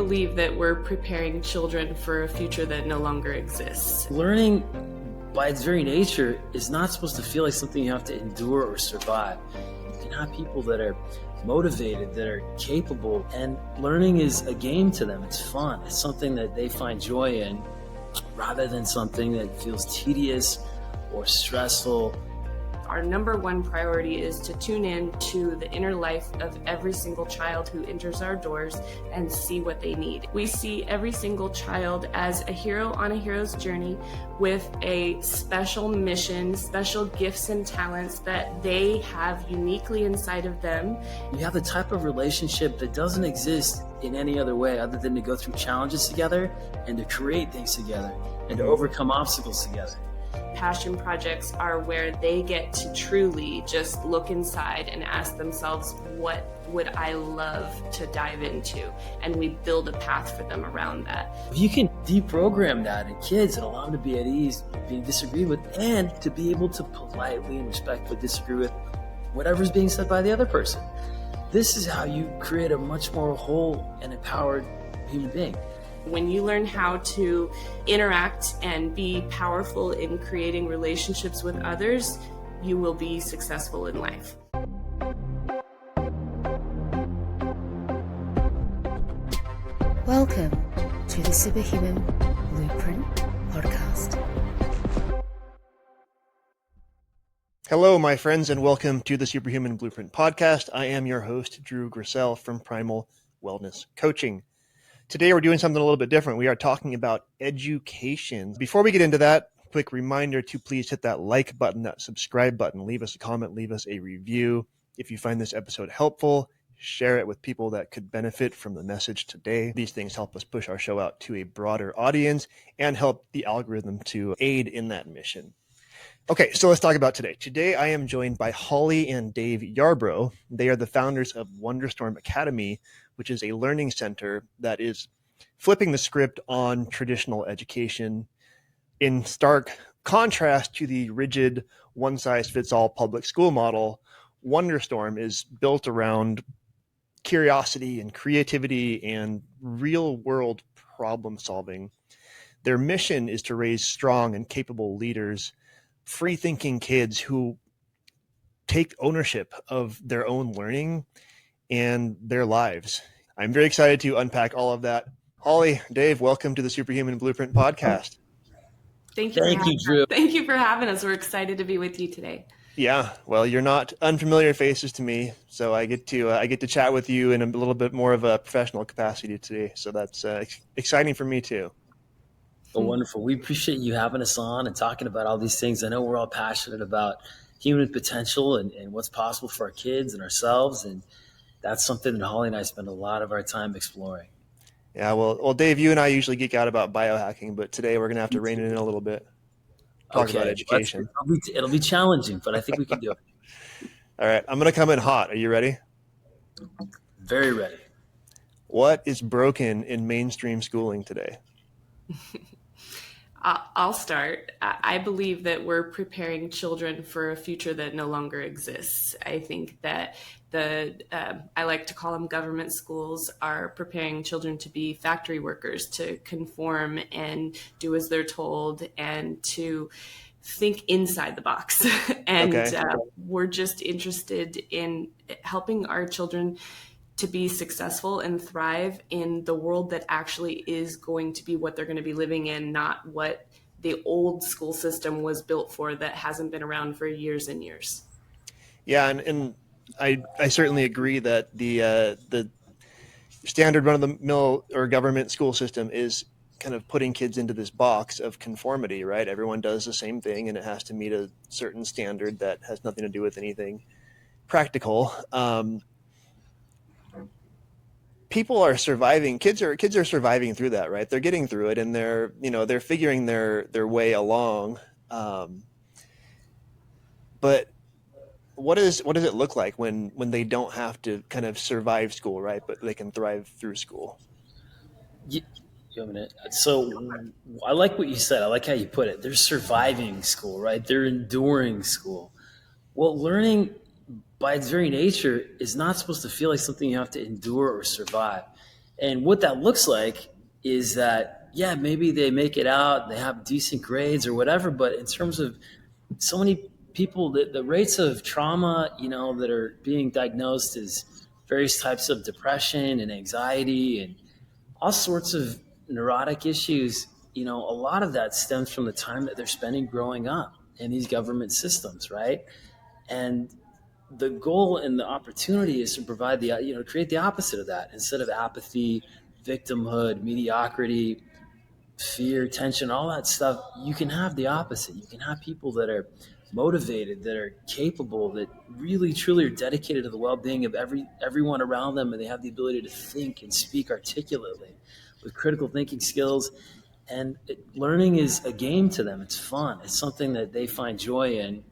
believe that we're preparing children for a future that no longer exists. Learning, by its very nature, is not supposed to feel like something you have to endure or survive. You can have people that are motivated, that are capable, and learning is a game to them. It's fun. It's something that they find joy in, rather than something that feels tedious or stressful. Our number one priority is to tune in to the inner life of every single child who enters our doors and see what they need. We see every single child as a hero on a hero's journey with a special mission, special gifts and talents that they have uniquely inside of them. You have the type of relationship that doesn't exist in any other way other than to go through challenges together and to create things together and to overcome obstacles together. Passion projects are where they get to truly just look inside and ask themselves, what would I love to dive into? And we build a path for them around that. If you can deprogram that in kids and allow them to be at ease being disagreed with, and to be able to politely and respectfully disagree with whatever's being said by the other person, this is how you create a much more whole and empowered human being. When you learn how to interact and be powerful in creating relationships with others, you will be successful in life. Welcome to the Superhuman Blueprint Podcast. Hello, my friends, and welcome to the Superhuman Blueprint Podcast. I am your host, Drew Griesel from Primal Wellness Coaching. Today, we're doing something a little bit different. We are talking about education. Before we get into that, quick reminder to please hit that like button, that subscribe button, leave us a comment, leave us a review. If you find this episode helpful, share it with people that could benefit from the message today. These things help us push our show out to a broader audience and help the algorithm to aid in that mission. Okay, so let's talk about today. Today, I am joined by Holly and Dave Yarbrough. They are the founders of Wonderstorm Academy, which is a learning center that is flipping the script on traditional education in stark contrast to the rigid one-size-fits-all public school model. Wonderstorm is built around curiosity and creativity and real-world problem solving. Their mission is to raise strong and capable leaders, free-thinking kids who take ownership of their own learning and their lives. I'm very excited to unpack all of that. Holly, Dave, welcome to the Superhuman Blueprint Podcast. Thank you, Drew. Thank you for having us. We're excited to be with you today. Yeah, well, you're not unfamiliar faces to me, so I get to chat with you in a little bit more of a professional capacity today. So that's exciting for me too. Oh, wonderful. We appreciate you having us on and talking about all these things. I know we're all passionate about human potential and what's possible for our kids and ourselves. And that's something that Holly and I spend a lot of our time exploring. Yeah, well, Dave, you and I usually geek out about biohacking, but today we're going to have to rein it in a little bit. Talk about education. It'll be challenging, but I think we can do it. All right, I'm going to come in hot. Are you ready? Very ready. What is broken in mainstream schooling today? I'll start. I believe that we're preparing children for a future that no longer exists. I think that I like to call them government schools, are preparing children to be factory workers, to conform and do as they're told, and to think inside the box. And we're just interested in helping our children to be successful and thrive in the world that actually is going to be what they're going to be living in, not what the old school system was built for that hasn't been around for years and years. Yeah, and I certainly agree that the standard run-of-the-mill or government school system is kind of putting kids into this box of conformity, right? Everyone does the same thing, and it has to meet a certain standard that has nothing to do with anything practical. People are surviving. Kids are surviving through that, right? They're getting through it, and they're figuring their way along. But what does it look like when they don't have to kind of survive school, right? But they can thrive through school. So I like what you said. I like how you put it. They're surviving school, right? They're enduring school. Well, learning, by its very nature, is not supposed to feel like something you have to endure or survive. And what that looks like is that, yeah, maybe they make it out, they have decent grades or whatever, but in terms of so many people, the rates of trauma, that are being diagnosed as various types of depression and anxiety and all sorts of neurotic issues, a lot of that stems from the time that they're spending growing up in these government systems, right? And the goal and the opportunity is to provide create the opposite of that. Instead of apathy, victimhood, mediocrity, fear, tension, all that stuff, you can have the opposite. You can have people that are motivated, that are capable, that really truly are dedicated to the well-being of everyone around them, and they have the ability to think and speak articulately with critical thinking skills. And learning is a game to them. It's fun. It's something that they find joy in,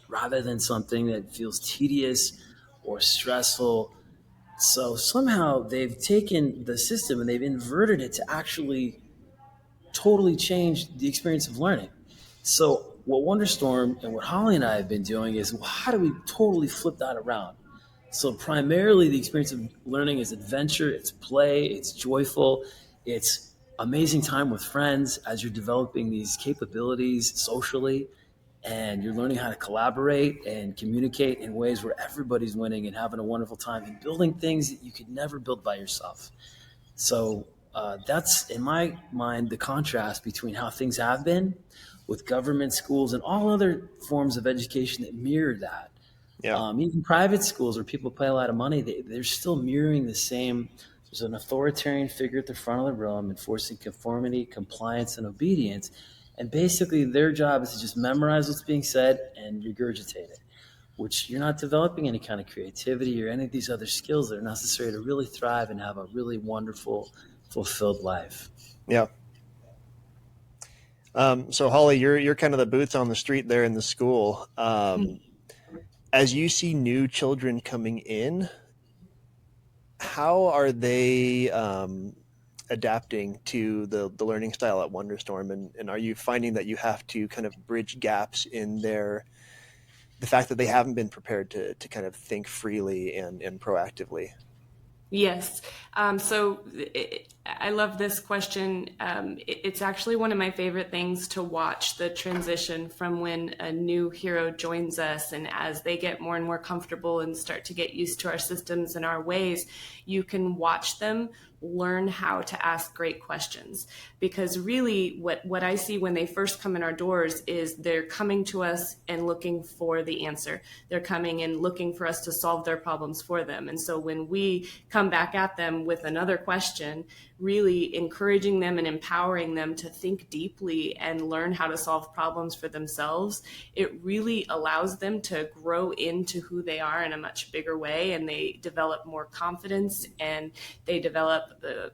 rather than something that feels tedious or stressful. So somehow they've taken the system and they've inverted it to actually totally change the experience of learning. So what Wonderstorm and what Holly and I have been doing is, well, how do we totally flip that around? So primarily the experience of learning is adventure, it's play, it's joyful, it's amazing time with friends as you're developing these capabilities socially, and you're learning how to collaborate and communicate in ways where everybody's winning and having a wonderful time and building things that you could never build by yourself. So that's, in my mind, the contrast between how things have been with government schools and all other forms of education that mirror that. Yeah. Even private schools where people pay a lot of money, they're still mirroring the same. There's an authoritarian figure at the front of the room enforcing conformity, compliance, and obedience. And basically their job is to just memorize what's being said and regurgitate it, which you're not developing any kind of creativity or any of these other skills that are necessary to really thrive and have a really wonderful, fulfilled life. Yeah. So Holly, you're kind of the boots on the street there in the school. As you see new children coming in, how are they adapting to the learning style at Wonderstorm? And are you finding that you have to kind of bridge gaps in the fact that they haven't been prepared to kind of think freely and proactively? Yes. I love this question. It's actually one of my favorite things to watch, the transition from when a new hero joins us, and as they get more and more comfortable and start to get used to our systems and our ways, you can watch them learn how to ask great questions. Because really what I see when they first come in our doors is they're coming to us and looking for the answer. They're coming and looking for us to solve their problems for them. And so when we come back at them with another question, really encouraging them and empowering them to think deeply and learn how to solve problems for themselves, it really allows them to grow into who they are in a much bigger way, and they develop more confidence and they develop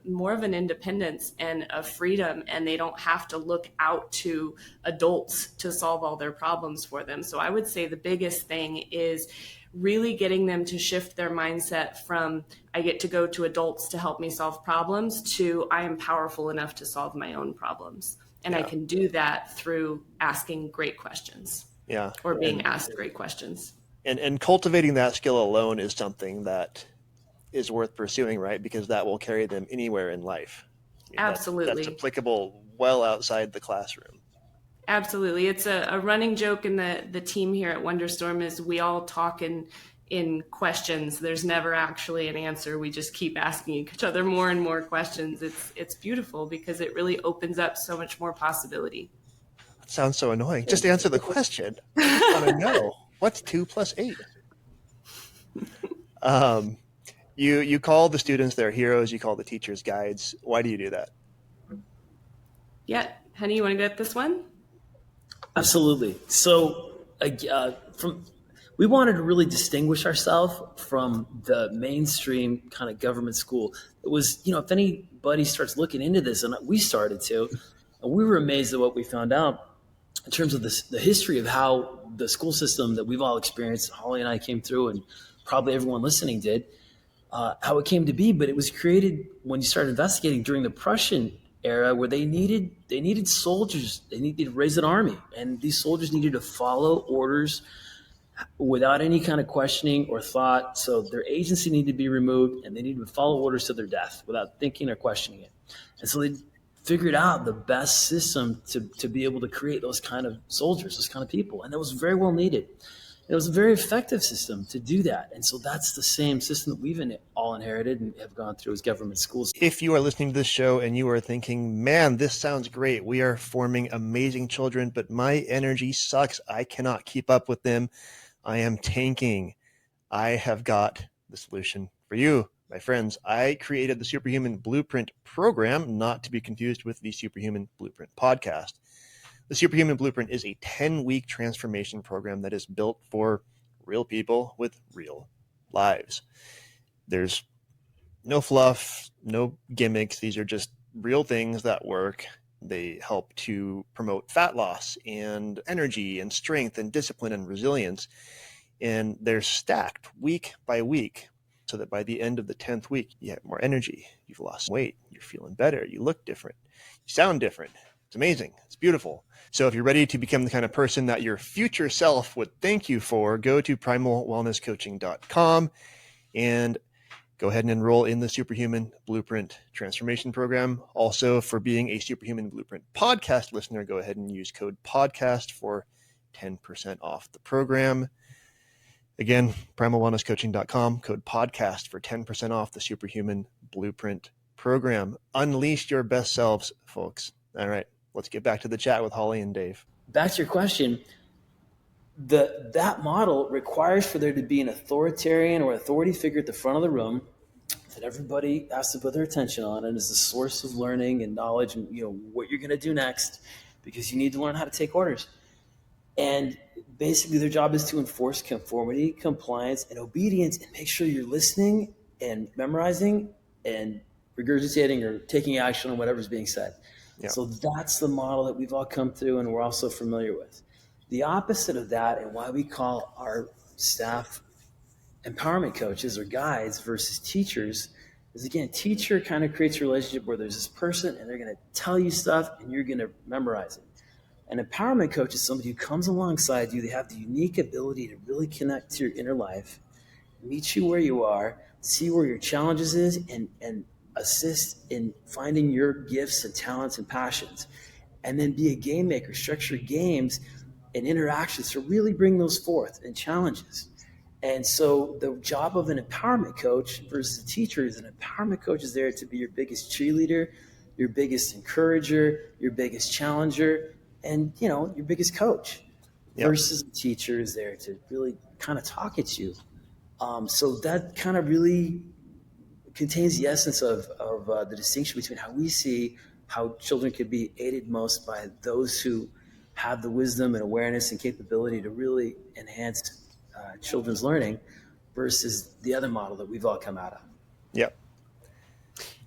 more of an independence and a freedom, and they don't have to look out to adults to solve all their problems for them. So I would say the biggest thing is really getting them to shift their mindset from I get to go to adults to help me solve problems to I am powerful enough to solve my own problems. And I can do that through asking great questions. Yeah. Or being asked great questions. And cultivating that skill alone is something that is worth pursuing, right? Because that will carry them anywhere in life. Absolutely. That's applicable well outside the classroom. Absolutely. It's a running joke in the team here at Wonderstorm is we all talk in questions. There's never actually an answer. We just keep asking each other more and more questions. It's beautiful because it really opens up so much more possibility. That sounds so annoying. Just answer the question. I want to know, what's 2 + 8? You call the students their heroes. You call the teachers guides. Why do you do that? Yeah. Honey, you want to get this one? Absolutely. So we wanted to really distinguish ourselves from the mainstream kind of government school. It was, if anybody starts looking into this, and we started to, and we were amazed at what we found out in terms of the history of how the school system that we've all experienced, Holly and I came through, and probably everyone listening did, how it came to be. But it was created when you started investigating during the Prussian era, where they needed soldiers. They needed to raise an army, and these soldiers needed to follow orders, without any kind of questioning or thought. So their agency needed to be removed, and they needed to follow orders to their death without thinking or questioning it. And so they figured out the best system to be able to create those kind of soldiers, those kind of people. And that was very well needed. And it was a very effective system to do that. And so that's the same system that we've all inherited and have gone through as government schools. If you are listening to this show and you are thinking, man, this sounds great, we are forming amazing children, but my energy sucks, I cannot keep up with them, I am tanking, I have got the solution for you, my friends. I created the Superhuman Blueprint program, not to be confused with the Superhuman Blueprint podcast. The Superhuman Blueprint is a 10-week transformation program that is built for real people with real lives. There's no fluff, no gimmicks. These are just real things that work. They help to promote fat loss and energy and strength and discipline and resilience. And they're stacked week by week so that by the end of the 10th week, you have more energy. You've lost weight. You're feeling better. You look different. You sound different. It's amazing. It's beautiful. So if you're ready to become the kind of person that your future self would thank you for, go to primalwellnesscoaching.com and go ahead and enroll in the Superhuman Blueprint Transformation Program. Also, for being a Superhuman Blueprint podcast listener, go ahead and use code PODCAST for 10% off the program. Again, primalwellnesscoaching.com, code PODCAST for 10% off the Superhuman Blueprint Program. Unleash your best selves, folks. All right, let's get back to the chat with Holly and Dave. Back to your question, that model requires for there to be an authoritarian or authority figure at the front of the room that everybody has to put their attention on, and is the source of learning and knowledge and what you're going to do next, because you need to learn how to take orders. And basically their job is to enforce conformity, compliance, and obedience, and make sure you're listening and memorizing and regurgitating or taking action on whatever's being said. Yeah. So that's the model that we've all come through and we're also familiar with. The opposite of that, and why we call our staff empowerment coaches or guides versus teachers, is again, teacher kind of creates a relationship where there's this person and they're going to tell you stuff and you're going to memorize it. An empowerment coach is somebody who comes alongside you. They have the unique ability to really connect to your inner life, meet you where you are, see where your challenges is, and assist in finding your gifts and talents and passions, and then be a game maker, structure games and interactions to really bring those forth and challenges. And so the job of an empowerment coach versus a teacher is an empowerment coach is there to be your biggest cheerleader, your biggest encourager, your biggest challenger, and your biggest coach. Yep. Versus a teacher is there to really kind of talk at you. So that kind of really contains the essence of the distinction between how we see how children could be aided most by those who have the wisdom and awareness and capability to really enhance children's learning versus the other model that we've all come out of. Yep.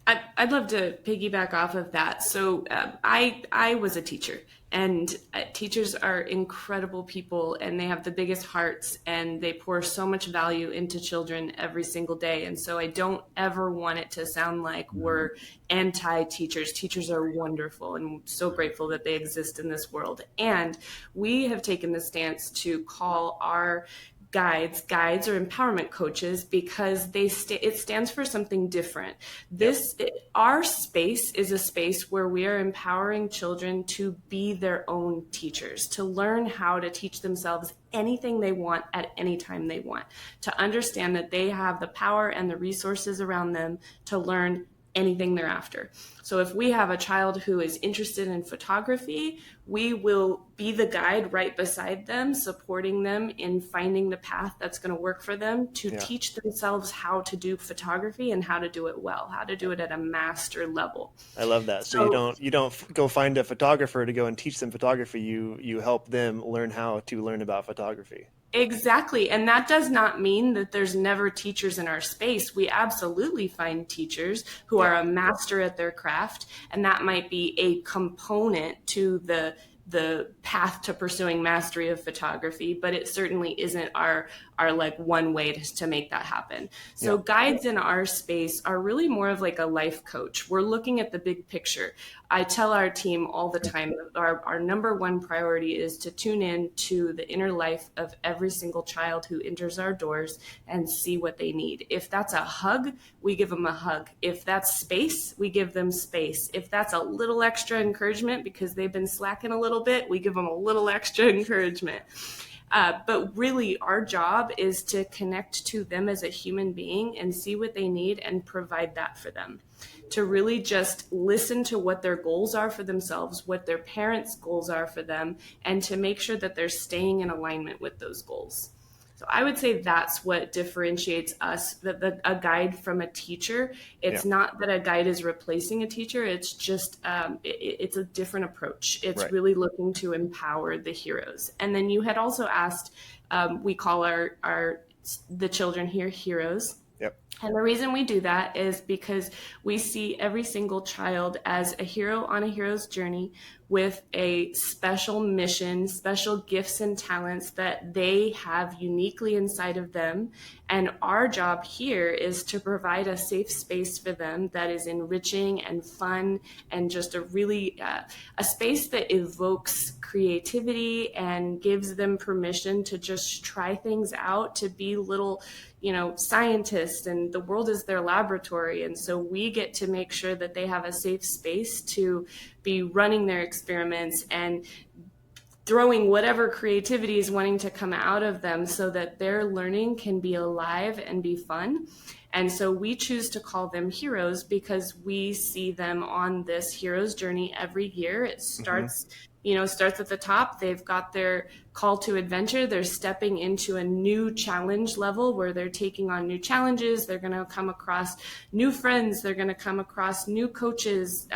I'd love to piggyback off of that. So I was a teacher, and teachers are incredible people, and they have the biggest hearts, and they pour so much value into children every single day. And so I don't ever want it to sound like we're anti-teachers. Teachers are wonderful, and so grateful that they exist in this world. And we have taken the stance to call our guides or empowerment coaches because it stands for something different. Our space is a space where we are empowering children to be their own teachers, to learn how to teach themselves anything they want at any time they want, to understand that they have the power and the resources around them to learn anything they're after. So if we have a child who is interested in photography, we will be the guide right beside them, supporting them in finding the path that's going to work for them to teach themselves how to do photography and how to do it well, how to do it at a master level. I love that. So you don't go find a photographer to go and teach them photography. You help them learn how to learn about photography. Exactly. And that does not mean that there's never teachers in our space. We absolutely find teachers who are a master at their craft, and that might be a component to the the path to pursuing mastery of photography, but it certainly isn't our like one way to make that happen. So guides in our space are really more of like a life coach. We're looking at the big picture. I tell our team all the time, our number one priority is to tune in to the inner life of every single child who enters our doors and see what they need. If that's a hug, we give them a hug. If that's space, we give them space. If that's a little extra encouragement because they've been slacking a little bit, we give them a little extra encouragement. But really, our job is to connect to them as a human being and see what they need and provide that for them. To really just listen to what their goals are for themselves, what their parents' goals are for them, and to make sure that they're staying in alignment with those goals. So I would say that's what differentiates us, a guide from a teacher. It's not that a guide is replacing a teacher. It's just, it's a different approach. It's really looking to empower the heroes. And then you had also asked, we call the children here heroes. Yep. And the reason we do that is because we see every single child as a hero on a hero's journey with a special mission, special gifts and talents that they have uniquely inside of them. And our job here is to provide a safe space for them that is enriching and fun and just a really a space that evokes creativity and gives them permission to just try things out, to be little scientists, and the world is their laboratory. And so we get to make sure that they have a safe space to be running their experiments and throwing whatever creativity is wanting to come out of them so that their learning can be alive and be fun. And so we choose to call them heroes because we see them on this hero's journey every year. It starts at the top. They've got their call to adventure. They're stepping into a new challenge level where they're taking on new challenges. They're going to come across new friends. They're going to come across new coaches,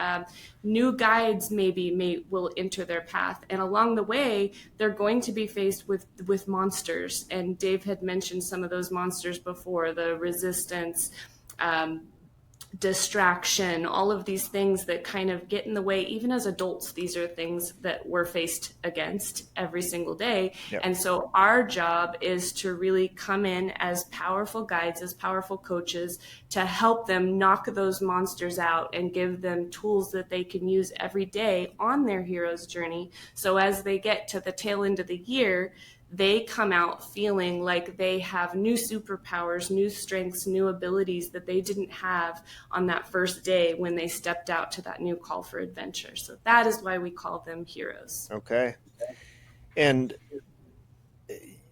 new guides will enter their path. And along the way, they're going to be faced with monsters. And Dave had mentioned some of those monsters before, the resistance, distraction, all of these things that kind of get in the way. Even as adults, these are things that we're faced against every single day. Yep. And so our job is to really come in as powerful guides, as powerful coaches, to help them knock those monsters out and give them tools that they can use every day on their hero's journey. So as they get to the tail end of the year, they come out feeling like they have new superpowers, new strengths, new abilities that they didn't have on that first day when they stepped out to that new call for adventure. So that is why we call them heroes. Okay. And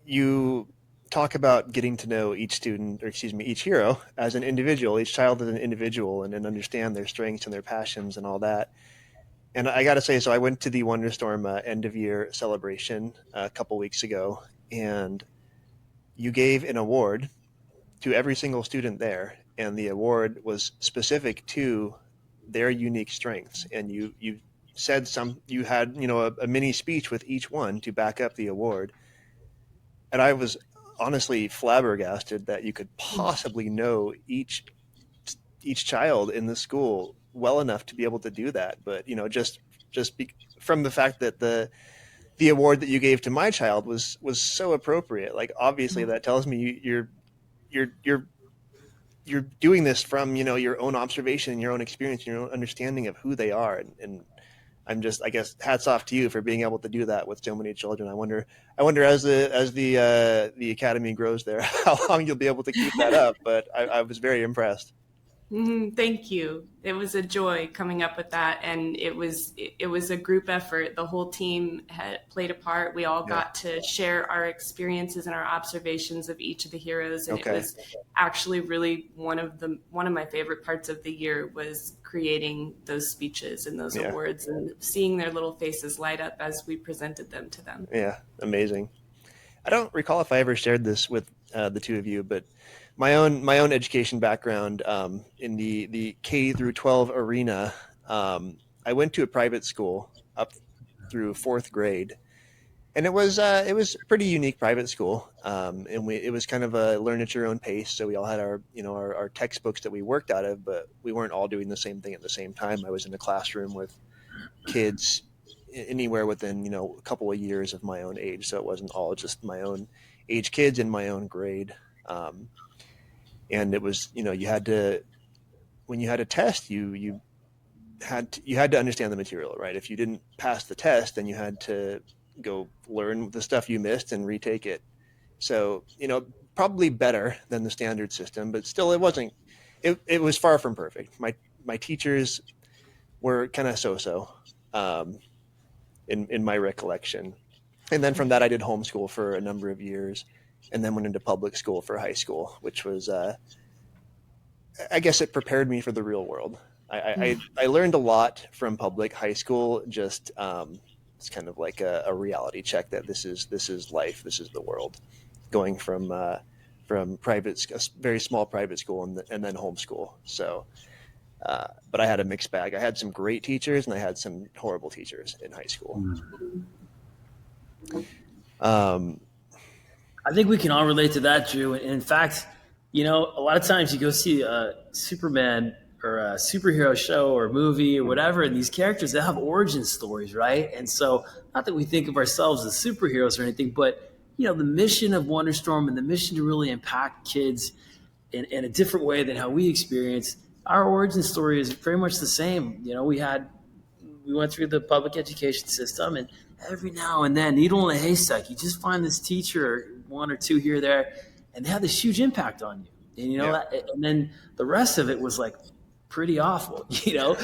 you talk about getting to know each hero as an individual, each child as an individual, and then understand their strengths and their passions and all that. And I got to say, so I went to the Wonderstorm end of year celebration a couple weeks ago, and you gave an award to every single student there. And the award was specific to their unique strengths. And you said you had, a mini speech with each one to back up the award. And I was honestly flabbergasted that you could possibly know each child in the school well enough to be able to do that. But from the fact that the award that you gave to my child was so appropriate, like obviously that tells me you're doing this from your own observation, your own experience, your own understanding of who they are. And I'm just, I guess, hats off to you for being able to do that with so many children. I wonder as the academy grows there, how long you'll be able to keep that up. But I was very impressed. Thank you. It was a joy coming up with that. And it was a group effort. The whole team had played a part. We all got to share our experiences and our observations of each of the heroes. And It was actually really one of my favorite parts of the year was creating those speeches and those awards and seeing their little faces light up as we presented them to them. Yeah. Amazing. I don't recall if I ever shared this with the two of you, but my own education background in the K through 12 arena, I went to a private school up through fourth grade, and it was a pretty unique private school, and it was kind of a learn at your own pace. So we all had our textbooks that we worked out of, but we weren't all doing the same thing at the same time. I was in a classroom with kids anywhere within, a couple of years of my own age. So it wasn't all just my own age kids in my own grade. And it was, you had to, when you had a test, you had to understand the material, right? If you didn't pass the test, then you had to go learn the stuff you missed and retake it. So, probably better than the standard system, but still it was far from perfect. My teachers were kind of so-so in my recollection. And then from that, I did homeschool for a number of years and then went into public school for high school, which was, I guess it prepared me for the real world. I learned a lot from public. High school just it's kind of like a reality check that this is life, this is the world, going from private, a very small private school and then homeschool. So, but I had a mixed bag. I had some great teachers and I had some horrible teachers in high school. I think we can all relate to that, Drew. In fact, a lot of times you go see a Superman or a superhero show or movie or whatever, and these characters, they have origin stories, right? And so, not that we think of ourselves as superheroes or anything, but the mission of Wonderstorm and the mission to really impact kids in a different way than how we experience, our origin story is very much the same. We went through the public education system, and every now and then, needle in a haystack, you just find this teacher, one or two here or there, and they have this huge impact on you. And and then the rest of it was like pretty awful, So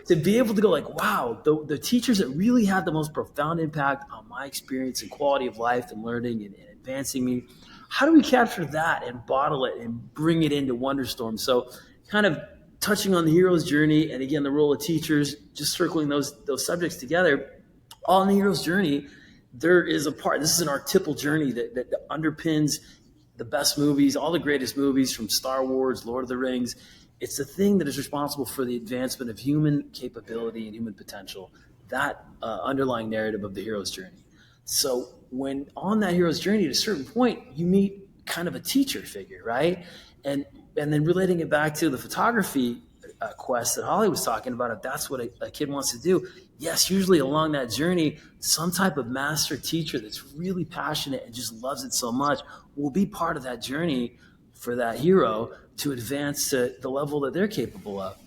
to be able to go like, wow, the teachers that really had the most profound impact on my experience and quality of life and learning and advancing me, how do we capture that and bottle it and bring it into Wonderstorm? So kind of touching on the hero's journey and again, the role of teachers, just circling those subjects together, on the hero's journey, there is a part, this is an archetypal journey that underpins the best movies, all the greatest movies from Star Wars, Lord of the Rings. It's the thing that is responsible for the advancement of human capability and human potential, that underlying narrative of the hero's journey. So when on that hero's journey, at a certain point, you meet kind of a teacher figure, right? And then relating it back to the photography quest that Holly was talking about, if that's what a kid wants to do, yes, usually along that journey, some type of master teacher that's really passionate and just loves it so much will be part of that journey for that hero to advance to the level that they're capable of.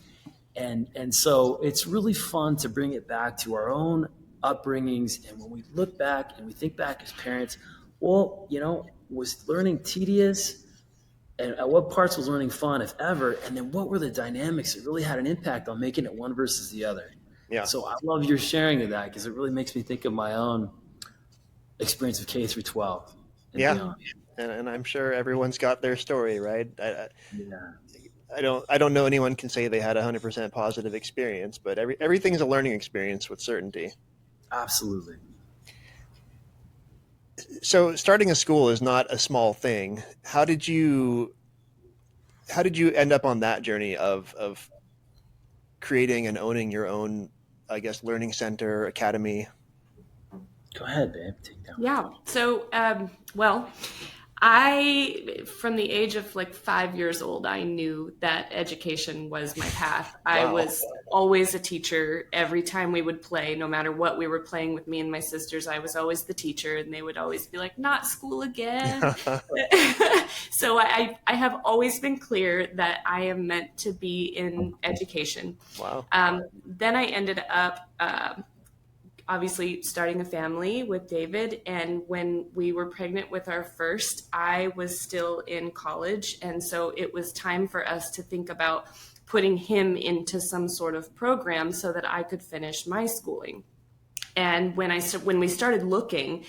And so it's really fun to bring it back to our own upbringings. And when we look back and we think back as parents, well, was learning tedious? And at what parts was learning fun, if ever? And then what were the dynamics that really had an impact on making it one versus the other? Yeah. So I love your sharing of that because it really makes me think of my own experience of K through 12. Yeah. And I'm sure everyone's got their story, right? I don't know anyone can say they had 100% positive experience, but everything's a learning experience with certainty. Absolutely. So starting a school is not a small thing. How did you end up on that journey of creating and owning your own, I guess, learning center, academy? Go ahead, babe. Take that one. Yeah. So, from the age of 5 years old, I knew that education was my path. Wow. I was always a teacher. Every time we would play, no matter what we were playing with me and my sisters, I was always the teacher, and they would always be like, not school again. So I have always been clear that I am meant to be in education. Wow. Then I ended up obviously starting a family with David. And when we were pregnant with our first, I was still in college. And so it was time for us to think about putting him into some sort of program so that I could finish my schooling. And when we started looking,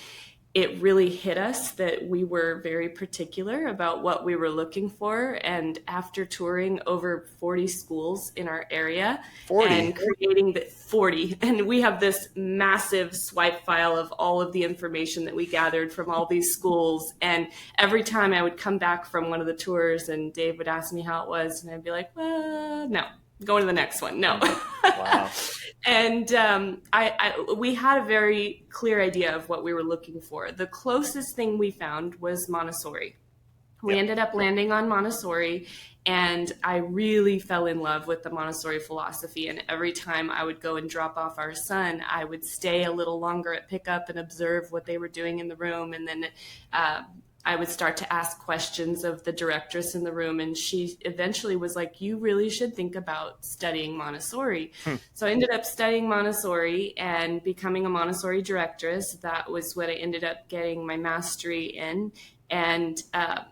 it really hit us that we were very particular about what we were looking for. And after touring over 40 schools in our area and creating 40, and we have this massive swipe file of all of the information that we gathered from all these schools. And every time I would come back from one of the tours and Dave would ask me how it was, and I'd be like, well, no, go to the next one. No. Wow. And we had a very clear idea of what we were looking for. The closest thing we found was Montessori. We ended up landing on Montessori, and I really fell in love with the Montessori philosophy. And every time I would go and drop off our son, I would stay a little longer at pickup and observe what they were doing in the room. And then I would start to ask questions of the directress in the room. And she eventually was like, you really should think about studying Montessori. So I ended up studying Montessori and becoming a Montessori directress. That was what I ended up getting my mastery in. And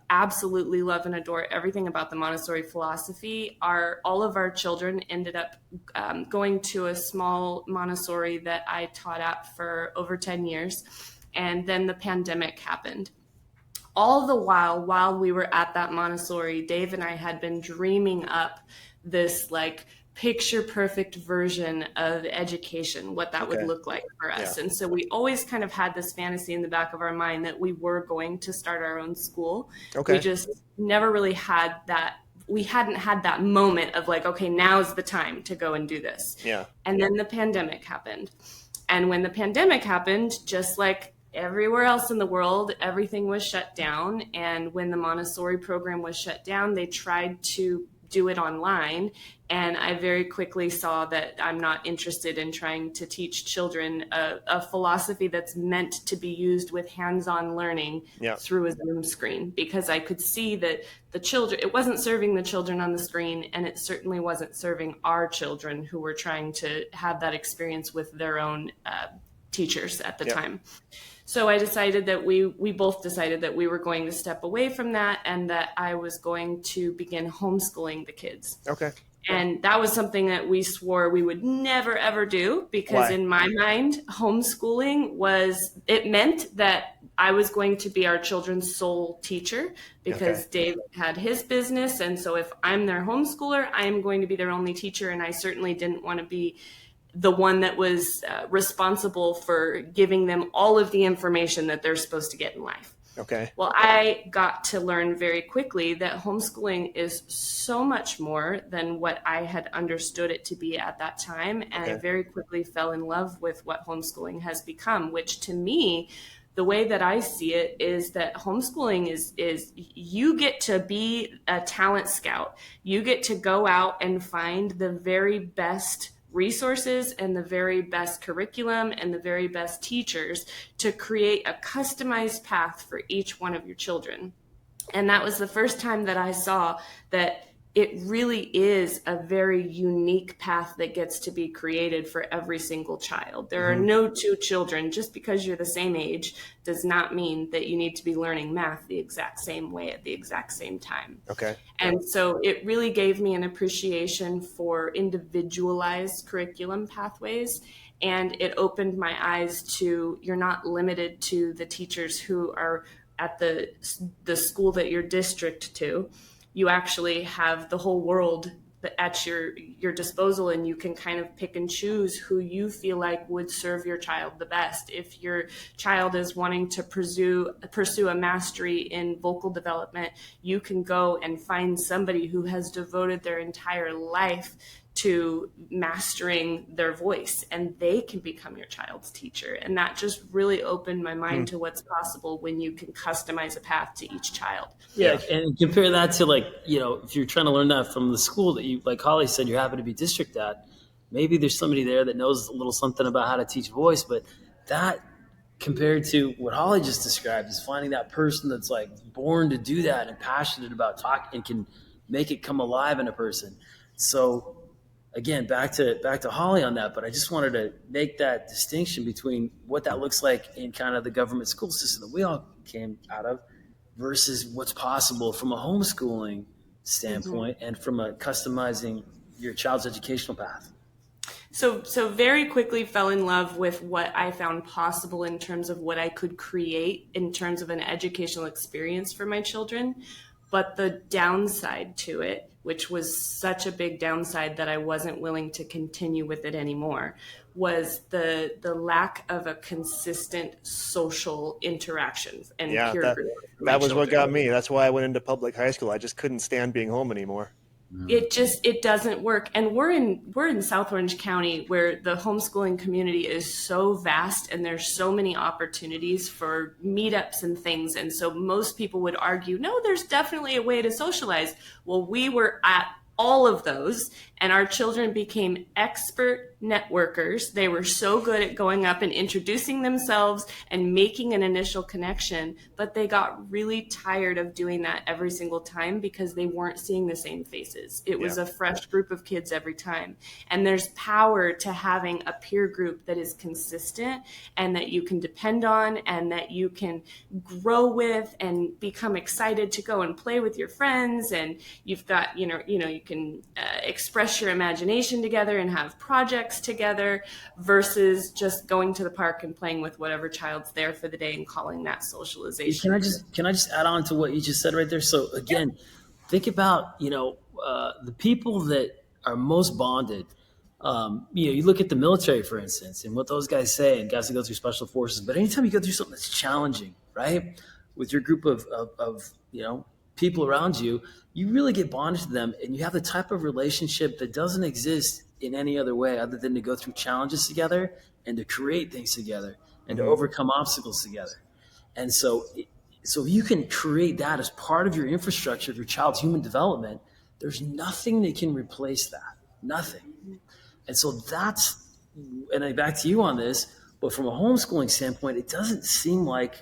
absolutely love and adore everything about the Montessori philosophy. All of our children ended up going to a small Montessori that I taught at for over 10 years. And then the pandemic happened. All the while we were at that Montessori, Dave and I had been dreaming up this like picture perfect version of education, what that would look like for us. And so we always kind of had this fantasy in the back of our mind that we were going to start our own school. We just never really had that. We hadn't had that moment of like, okay, now's the time to go and do this. And then the pandemic happened. And when the pandemic happened, just like everywhere else in the world, everything was shut down. And when the Montessori program was shut down, they tried to do it online. And I very quickly saw that I'm not interested in trying to teach children a philosophy that's meant to be used with hands-on learning through a Zoom screen, because I could see that the children, it wasn't serving the children on the screen, and it certainly wasn't serving our children who were trying to have that experience with their own teachers at the time. So I decided that we both decided that we were going to step away from that, and that I was going to begin homeschooling the kids. And that was something that we swore we would never, ever do, because in my mind, homeschooling it meant that I was going to be our children's sole teacher, because Dave had his business. And so if I'm their homeschooler, I'm going to be their only teacher. And I certainly didn't want to be the one that was responsible for giving them all of the information that they're supposed to get in life. Well, I got to learn very quickly that homeschooling is so much more than what I had understood it to be at that time. And I very quickly fell in love with what homeschooling has become, which to me, the way that I see it is that homeschooling is you get to be a talent scout. You get to go out and find the very best resources and the very best curriculum and the very best teachers to create a customized path for each one of your children. And that was the first time that I saw that it really is a very unique path that gets to be created for every single child. There are no two children. Just because you're the same age does not mean that you need to be learning math the exact same way at the exact same time. And so it really gave me an appreciation for individualized curriculum pathways. And it opened my eyes to, you're not limited to the teachers who are at the school that you're district to. You actually have the whole world at your disposal, and you can kind of pick and choose who you feel like would serve your child the best. If your child is wanting to pursue a mastery in vocal development, you can go and find somebody who has devoted their entire life to mastering their voice, and they can become your child's teacher. And that just really opened my mind to what's possible when you can customize a path to each child. And compare that to, like, if you're trying to learn that from the school that you, like Holly said, you happen to be district at, maybe there's somebody there that knows a little something about how to teach voice, but that compared to what Holly just described is finding that person that's like born to do that and passionate about talking and can make it come alive in a person. So again, back to Holly on that, but I just wanted to make that distinction between what that looks like in kind of the government school system that we all came out of versus what's possible from a homeschooling standpoint and from a customizing your child's educational path. So very quickly fell in love with what I found possible in terms of what I could create in terms of an educational experience for my children. But the downside to it, which was such a big downside that I wasn't willing to continue with it anymore, was the lack of a consistent social interaction and peer group. That was what got me. That's why I went into public high school. I just couldn't stand being home anymore. It doesn't work. And we're in South Orange County, where the homeschooling community is so vast and there's so many opportunities for meetups and things. And so most people would argue, no, there's definitely a way to socialize. Well, we were at all of those, and our children became expert networkers. They were so good at going up and introducing themselves and making an initial connection, but they got really tired of doing that every single time because they weren't seeing the same faces. It was a fresh group of kids every time. And there's power to having a peer group that is consistent and that you can depend on and that you can grow with and become excited to go and play with your friends. And you've got, you can express your imagination together and have projects together versus just going to the park and playing with whatever child's there for the day and calling that socialization. Can I just add on to what you just said right there? So again, think about, the people that are most bonded. You look at the military, for instance, and what those guys say, and guys that go through special forces, but anytime you go through something that's challenging, right, with your group of people around you, you really get bonded to them, and you have the type of relationship that doesn't exist in any other way other than to go through challenges together and to create things together and to overcome obstacles together. And so you can create that as part of your infrastructure of your child's human development. There's nothing that can replace that. Nothing. And so and back to you on this, but from a homeschooling standpoint, it doesn't seem like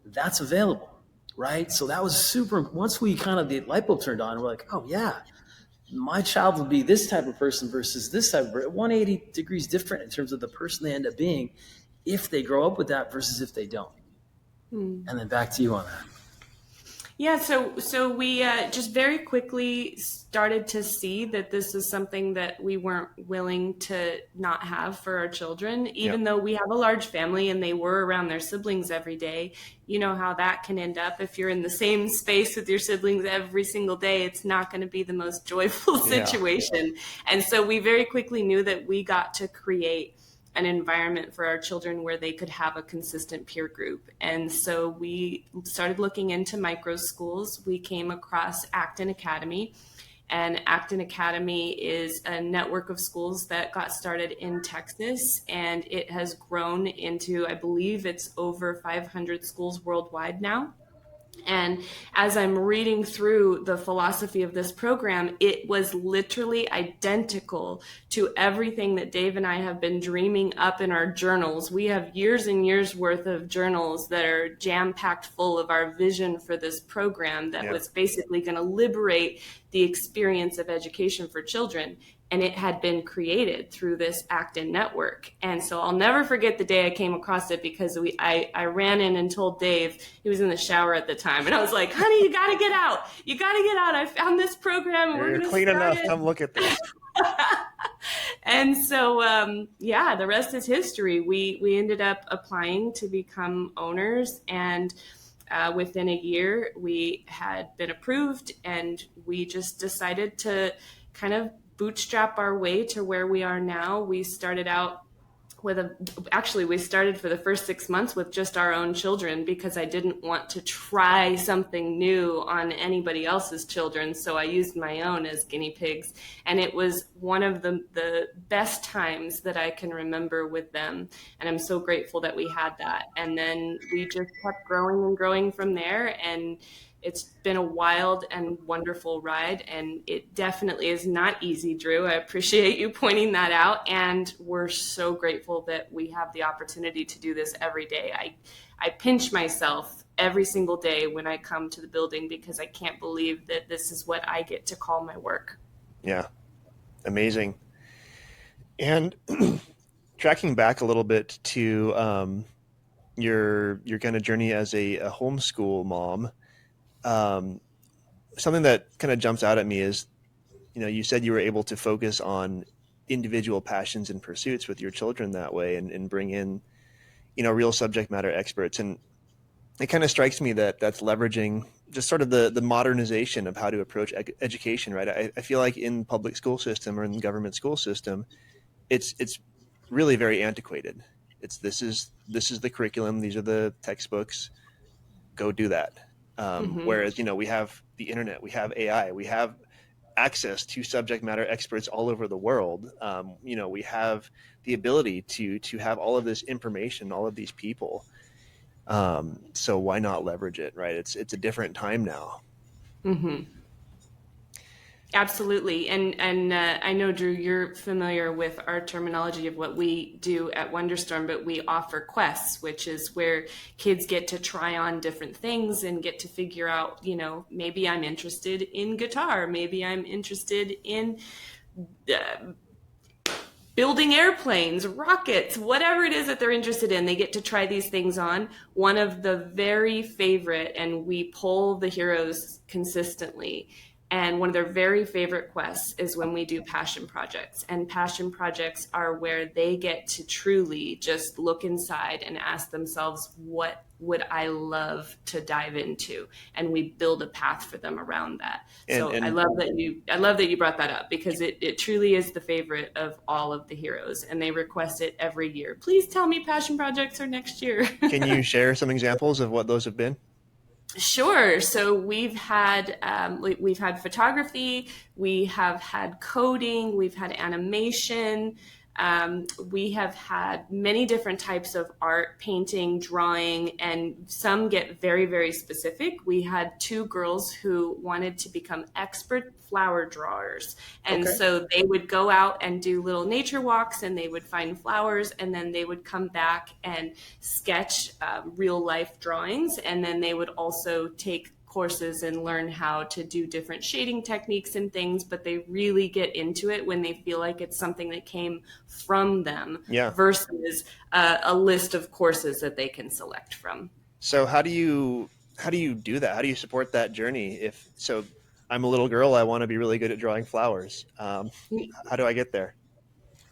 that's available. Right. So that was super. Once the light bulb turned on, we're like, oh, yeah, my child will be this type of person versus this type of person. 180 degrees different in terms of the person they end up being if they grow up with that versus if they don't. And then back to you on that. Yeah, so we just very quickly started to see that this is something that we weren't willing to not have for our children, even though we have a large family and they were around their siblings every day. You know how that can end up. If you're in the same space with your siblings every single day, it's not going to be the most joyful situation. And so we very quickly knew that we got to create an environment for our children where they could have a consistent peer group. And so we started looking into micro schools. We came across Acton Academy, and Acton Academy is a network of schools that got started in Texas, and it has grown into, I believe it's over 500 schools worldwide now. And as I'm reading through the philosophy of this program, it was literally identical to everything that Dave and I have been dreaming up in our journals. We have years and years worth of journals that are jam-packed full of our vision for this program that was basically going to liberate the experience of education for children. And it had been created through this Acton network. And so I'll never forget the day I came across it, because I ran in and told Dave, he was in the shower at the time, and I was like, honey, you got to get out. You got to get out. I found this program. And we're going to clean start enough. it. Come look at this. And so, the rest is history. We ended up applying to become owners, and within a year we had been approved, and we just decided to kind of bootstrap our way to where we are now. We started out we started for the first 6 months with just our own children, because I didn't want to try something new on anybody else's children. So I used my own as guinea pigs. And it was one of the best times that I can remember with them. And I'm so grateful that we had that. And then we just kept growing and growing from there. And it's been a wild and wonderful ride, and it definitely is not easy, Drew. I appreciate you pointing that out, and we're so grateful that we have the opportunity to do this every day. I pinch myself every single day when I come to the building, because I can't believe that this is what I get to call my work. Yeah, amazing. And tracking back a little bit to your kind of journey as a homeschool mom, something that kind of jumps out at me is, you said you were able to focus on individual passions and pursuits with your children that way, and bring in, real subject matter experts. And it kind of strikes me that that's leveraging just sort of the modernization of how to approach education, right? I feel like in public school system or in the government school system, it's really very antiquated. This is the curriculum. These are the textbooks. Go do that. Whereas, we have the internet, we have AI, we have access to subject matter experts all over the world. We have the ability to have all of this information, all of these people. So why not leverage it, right? It's a different time now. Mm-hmm. Absolutely. And I know, Drew, you're familiar with our terminology of what we do at Wonderstorm, but we offer quests, which is where kids get to try on different things and get to figure out, maybe I'm interested in guitar, maybe I'm interested in building airplanes, rockets, whatever it is that they're interested in, they get to try these things on. One of the very favorite, and we poll the heroes consistently, and one of their very favorite quests is when we do passion projects. And passion projects are where they get to truly just look inside and ask themselves, what would I love to dive into? And we build a path for them around that. I love that you brought that up, because it truly is the favorite of all of the heroes, and they request it every year. Please tell me passion projects are next year. Can you share some examples of what those have been? Sure. So we've had photography, we have had coding, we've had animation, we have had many different types of art, painting, drawing, and some get very, very specific. We had 2 girls who wanted to become expert flower drawers. And so they would go out and do little nature walks, and they would find flowers, and then they would come back and sketch real life drawings. And then they would also take courses and learn how to do different shading techniques and things, but they really get into it when they feel like it's something that came from them versus a list of courses that they can select from. So how do you do that? How do you support that journey? So I'm a little girl, I want to be really good at drawing flowers. How do I get there?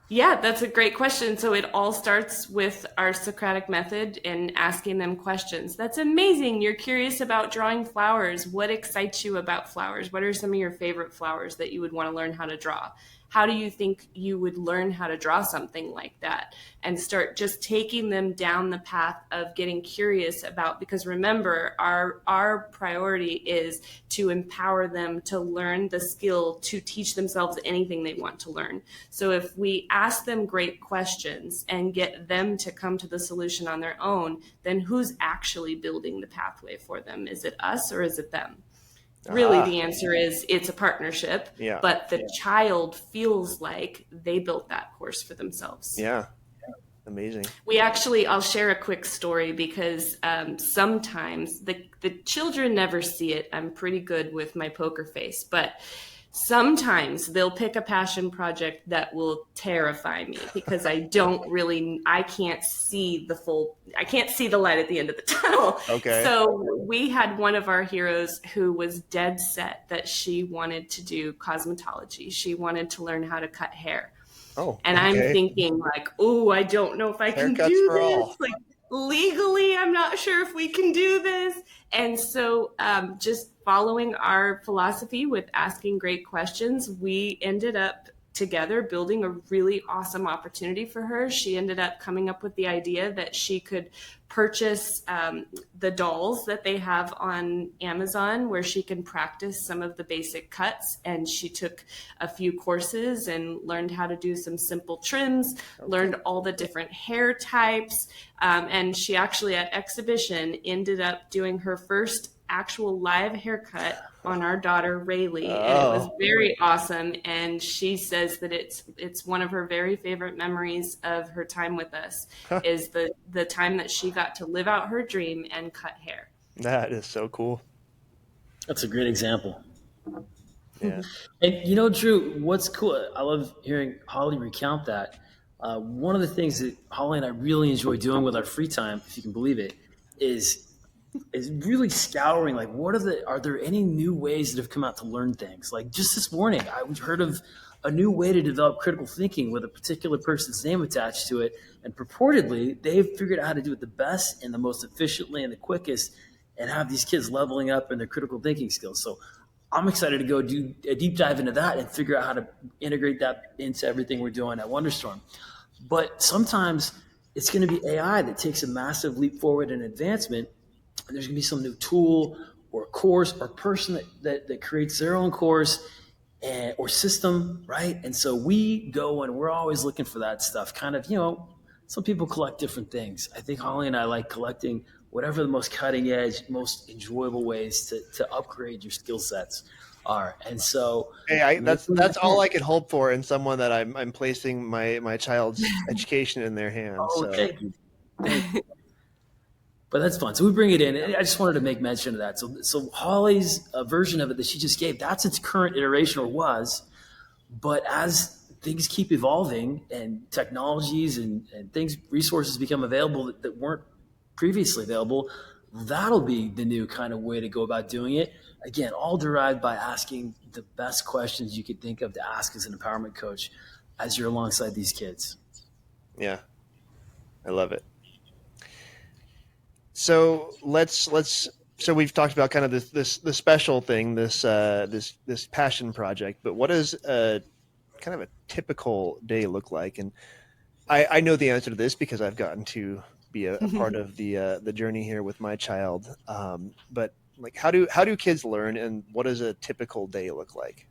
Yeah, that's a great question. So it all starts with our Socratic method and asking them questions. That's amazing. You're curious about drawing flowers. What excites you about flowers? What are some of your favorite flowers that you would want to learn how to draw? How do you think you would learn how to draw something like that? And start just taking them down the path of getting curious about, because remember, our priority is to empower them to learn the skill to teach themselves anything they want to learn. So if we ask them great questions and get them to come to the solution on their own, then who's actually building the pathway for them? Is it us or is it them? Really, the answer is it's a partnership, but the child feels like they built that course for themselves. Yeah. Amazing. I'll share a quick story, because sometimes the children never see it. I'm pretty good with my poker face, but sometimes they'll pick a passion project that will terrify me, because I can't see the light at the end of the tunnel. Okay. So we had one of our heroes who was dead set that she wanted to do cosmetology. She wanted to learn how to cut hair. Oh, and I'm thinking like, oh, I don't know if I can do this. Like, legally, I'm not sure if we can do this. And so just following our philosophy with asking great questions, we ended up together building a really awesome opportunity for her. She ended up coming up with the idea that she could purchase the dolls that they have on Amazon, where she can practice some of the basic cuts. And she took a few courses and learned how to do some simple trims, learned all the different hair types. And she actually at exhibition ended up doing her first actual live haircut on our daughter Rayleigh, and it was very awesome. And she says that it's one of her very favorite memories of her time with us is the time that she got to live out her dream and cut hair. That is so cool. That's a great example. Yeah. And Drew, what's cool, I love hearing Holly recount that. One of the things that Holly and I really enjoy doing with our free time, if you can believe it, is really scouring, like, are there any new ways that have come out to learn things? Like just this morning, I heard of a new way to develop critical thinking with a particular person's name attached to it. And purportedly, they've figured out how to do it the best and the most efficiently and the quickest, and have these kids leveling up in their critical thinking skills. So I'm excited to go do a deep dive into that and figure out how to integrate that into everything we're doing at Wonderstorm. But sometimes it's going to be AI that takes a massive leap forward in advancement. And there's going to be some new tool or course or person that creates their own course. or system, right? And so we go and we're always looking for that stuff. Kind of, some people collect different things. I think Holly and I like collecting whatever the most cutting edge, most enjoyable ways to upgrade your skill sets are. And so that's all I could hope for in someone that I'm placing my child's education in their hands. Oh, so. Thank you. But that's fun. So we bring it in. I just wanted to make mention of that. So Holly's version of it that she just gave, that's its current iteration, or was. But as things keep evolving and technologies and things, resources become available that weren't previously available, that'll be the new kind of way to go about doing it. Again, all derived by asking the best questions you could think of to ask as an empowerment coach as you're alongside these kids. Yeah, I love it. So so we've talked about kind of this special thing, this passion project, but what does kind of a typical day look like? And I know the answer to this because I've gotten to be a part of the journey here with my child. But like, how do kids learn, and what does a typical day look like?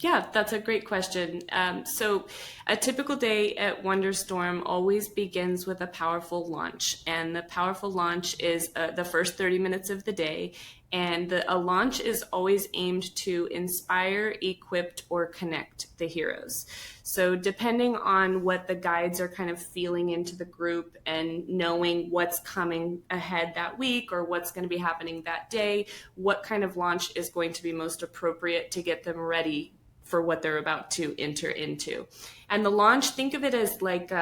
Yeah, that's a great question. So a typical day at Wonderstorm always begins with a powerful launch. And the powerful launch is the first 30 minutes of the day. And a launch is always aimed to inspire, equip, or connect the heroes. So depending on what the guides are kind of feeling into the group and knowing what's coming ahead that week or what's going to be happening that day, what kind of launch is going to be most appropriate to get them ready for what they're about to enter into. And the launch, think of it as like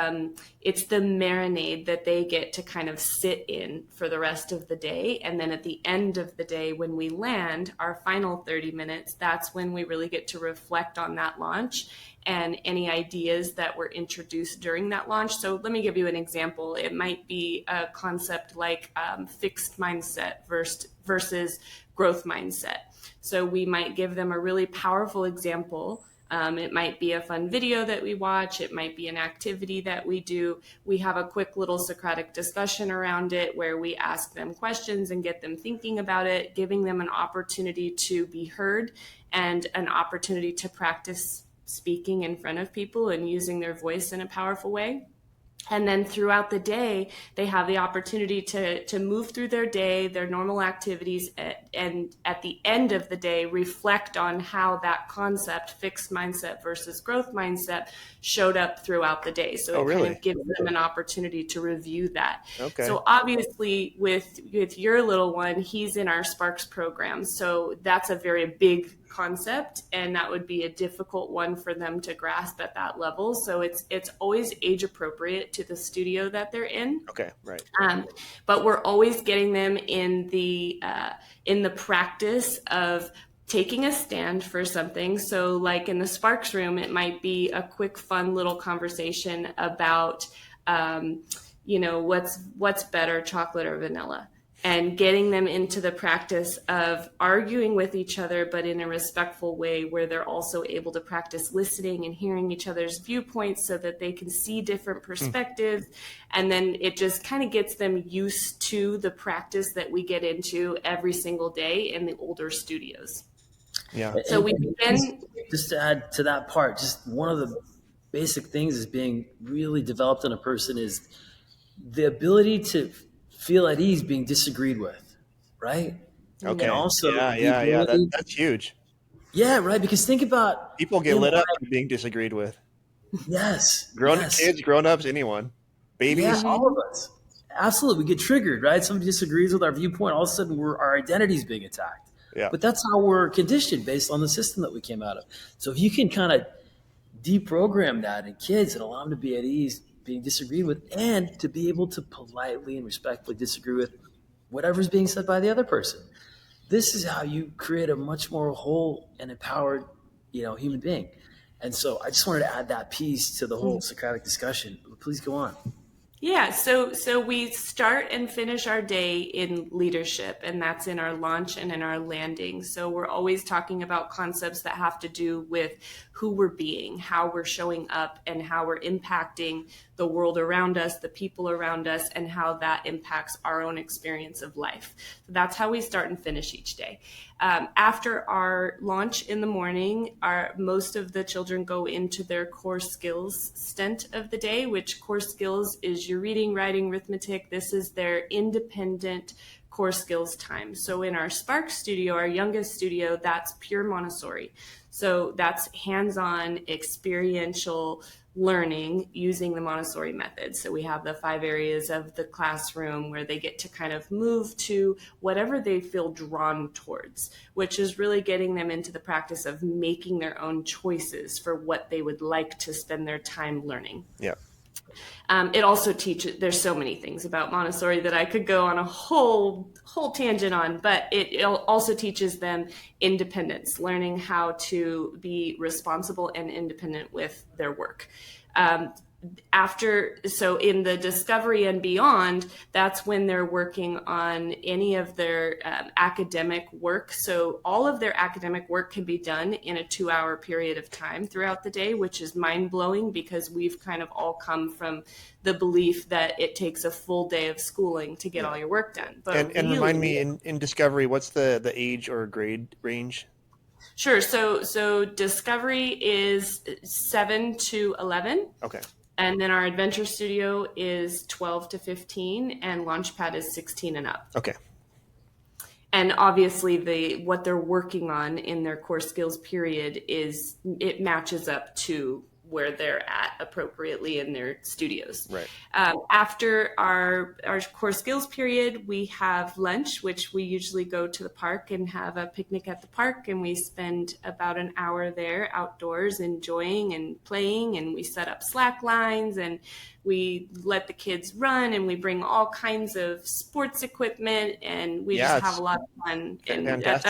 it's the marinade that they get to kind of sit in for the rest of the day. And then at the end of the day, when we land our final 30 minutes, that's when we really get to reflect on that launch and any ideas that were introduced during that launch. So let me give you an example. It might be a concept like fixed mindset versus growth mindset. So we might give them a really powerful example. It might be a fun video that we watch. It might be an activity that we do. We have a quick little Socratic discussion around it where we ask them questions and get them thinking about it, giving them an opportunity to be heard and an opportunity to practice speaking in front of people and using their voice in a powerful way. And then throughout the day, they have the opportunity to move through their day, their normal activities, and at the end of the day, reflect on how that concept, fixed mindset versus growth mindset, showed up throughout the day. So it kind of gives them an opportunity to review that. Okay. So obviously with your little one, he's in our Sparks program. So that's a very big concept, and that would be a difficult one for them to grasp at that level. So it's always age appropriate to the studio that they're in. Okay, right. But we're always getting them in the practice of taking a stand for something. So like in the Sparks room, it might be a quick, fun little conversation about, what's better, chocolate or vanilla, and getting them into the practice of arguing with each other, but in a respectful way where they're also able to practice listening and hearing each other's viewpoints so that they can see different perspectives. And then it just kind of gets them used to the practice that we get into every single day in the older studios. Yeah. So we begin. Just to add to that part, just one of the basic things is being really developed in a person is the ability to feel at ease being disagreed with, right? Okay. And also, that's huge. Yeah, right. Because think about people get lit up from being disagreed with. Yes. Kids, grown-ups, anyone, babies. Yeah, all of us. Absolutely, we get triggered, right? Somebody disagrees with our viewpoint. All of a sudden, our identity is being attacked. Yeah. But that's how we're conditioned based on the system that we came out of. So if you can kind of deprogram that in kids and allow them to be at ease being disagreed with, and to be able to politely and respectfully disagree with whatever's being said by the other person. This is how you create a much more whole and empowered, human being. And so I just wanted to add that piece to the whole Socratic discussion. Please go on. Yeah, so we start and finish our day in leadership, and that's in our launch and in our landing. So we're always talking about concepts that have to do with who we're being, how we're showing up, and how we're impacting the world around us, the people around us, and how that impacts our own experience of life. So that's how we start and finish each day. After our launch in the morning, most of the children go into their core skills stint of the day, which core skills is your reading, writing, arithmetic. This is their independent core skills time. So in our Spark studio, our youngest studio, that's pure Montessori. So that's hands-on experiential learning using the Montessori method. So we have the 5 areas of the classroom where they get to kind of move to whatever they feel drawn towards, which is really getting them into the practice of making their own choices for what they would like to spend their time learning. Yeah. It also teaches, there's so many things about Montessori that I could go on a whole tangent on, but it also teaches them independence, learning how to be responsible and independent with their work. So in the discovery and beyond, that's when they're working on any of their academic work. So all of their academic work can be done in a 2-hour period of time throughout the day, which is mind-blowing because we've kind of all come from the belief that it takes a full day of schooling to get all your work done. But and remind me, in discovery, what's the age or grade range? Sure. So discovery is 7 to 11. Okay. And then our adventure studio is 12 to 15 and Launchpad is 16 and up. Okay. And obviously what they're working on in their core skills period it matches up to where they're at appropriately in their studios. Right. After our core skills period, we have lunch, which we usually go to the park and have a picnic at the park. And we spend about an hour there outdoors enjoying and playing. And we set up slack lines and we let the kids run and we bring all kinds of sports equipment and we just have a lot of fun. And that's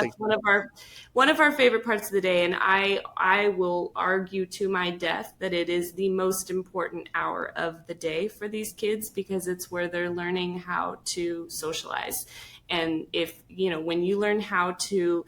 one of our favorite parts of the day. And I will argue to my death that it is the most important hour of the day for these kids because it's where they're learning how to socialize. And when you learn how to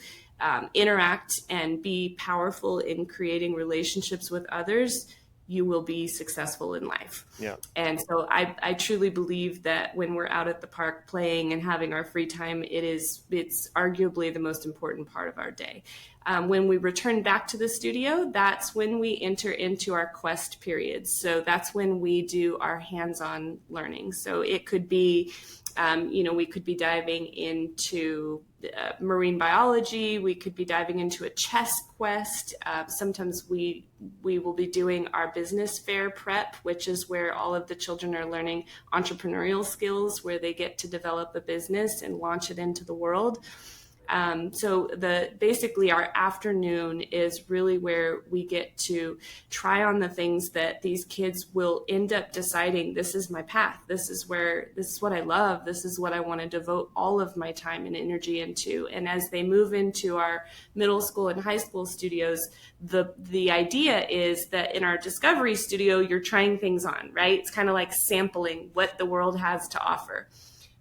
interact and be powerful in creating relationships with others, you will be successful in life. Yeah. And so I truly believe that when we're out at the park playing and having our free time, it's arguably the most important part of our day. When we return back to the studio, that's when we enter into our quest periods. So that's when we do our hands-on learning. So it could be, we could be diving into marine biology. We could be diving into a chess quest. Sometimes we will be doing our business fair prep, which is where all of the children are learning entrepreneurial skills, where they get to develop a business and launch it into the world. So basically our afternoon is really where we get to try on the things that these kids will end up deciding, this is my path. This is what I love. This is what I want to devote all of my time and energy into. And as they move into our middle school and high school studios, the idea is that in our discovery studio, you're trying things on, right? It's kind of like sampling what the world has to offer.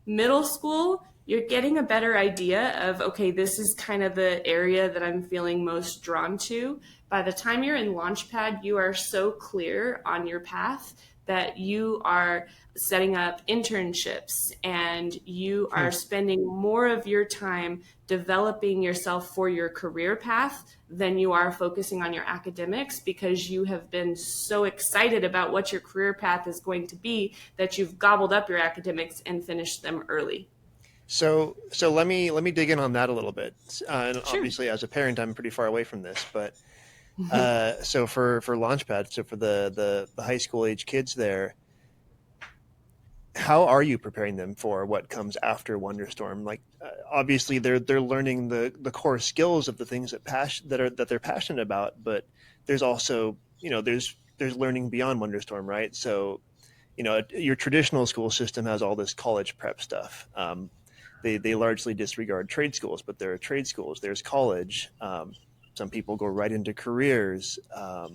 Middle school, you're getting a better idea of, okay, this is kind of the area that I'm feeling most drawn to. By the time you're in Launchpad, you are so clear on your path that you are setting up internships and you are spending more of your time developing yourself for your career path than you are focusing on your academics because you have been so excited about what your career path is going to be that you've gobbled up your academics and finished them early. So let me dig in on that a little bit. And Sure. Obviously, as a parent, I'm pretty far away from this, but so for Launchpad, so for the high school age kids there, how are you preparing them for what comes after Wonderstorm? Like, obviously, they're learning the core skills of the things that they're passionate about, but there's also there's learning beyond Wonderstorm, right? So your traditional school system has all this college prep stuff. They largely disregard trade schools, but there are trade schools. There's college. Some people go right into careers. How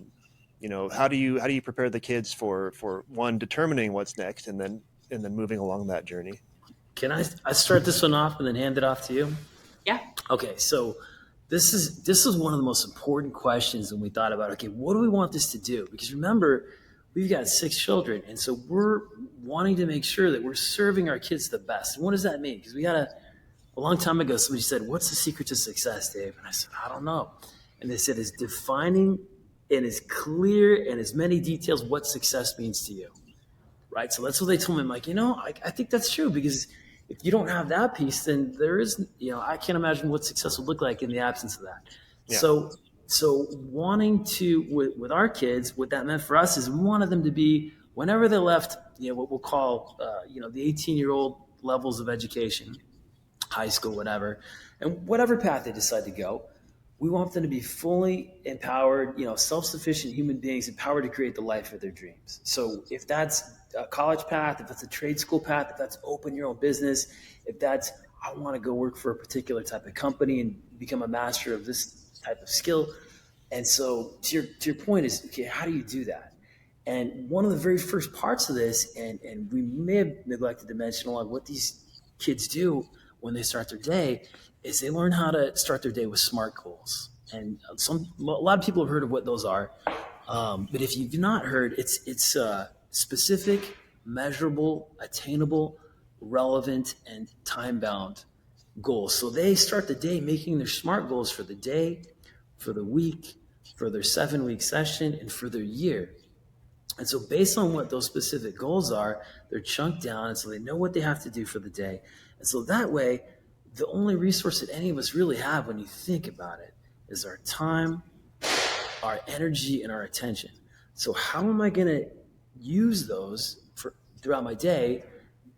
do you prepare the kids for one, determining what's next, and then moving along that journey? Can I start this one off and then hand it off to you? Yeah. Okay, so this is one of the most important questions when we thought about, okay, what do we want this to do? Because remember, we've got 6 children, and so we're wanting to make sure that we're serving our kids the best. And what does that mean? Because a long time ago, somebody said, what's the secret to success, Dave? And I said, I don't know. And they said, it's defining in as clear and as many details what success means to you, right? So that's what they told me. I'm like, I think that's true, because if you don't have that piece, then there is, I can't imagine what success would look like in the absence of that. Yeah. So wanting to, with our kids, what that meant for us is we wanted them to be, whenever they left, what we'll call, the 18-year-old levels of education, high school, whatever, and whatever path they decide to go, we want them to be fully empowered, self-sufficient human beings, empowered to create the life of their dreams. So if that's a college path, if that's a trade school path, if that's open your own business, if that's, I want to go work for a particular type of company and become a master of this type of skill. And so to your point is, okay, how do you do that? And one of the very first parts of this, and we may have neglected to mention along what these kids do when they start their day, is they learn how to start their day with SMART goals. And a lot of people have heard of what those are. But if you've not heard, it's specific, measurable, attainable, relevant, and time-bound goals. So they start the day making their SMART goals for the day, for the week, for their 7-week session, and for their year. And so based on what those specific goals are, they're chunked down, and so they know what they have to do for the day. And so that way, the only resource that any of us really have when you think about it is our time, our energy, and our attention. So how am I going to use those throughout my day?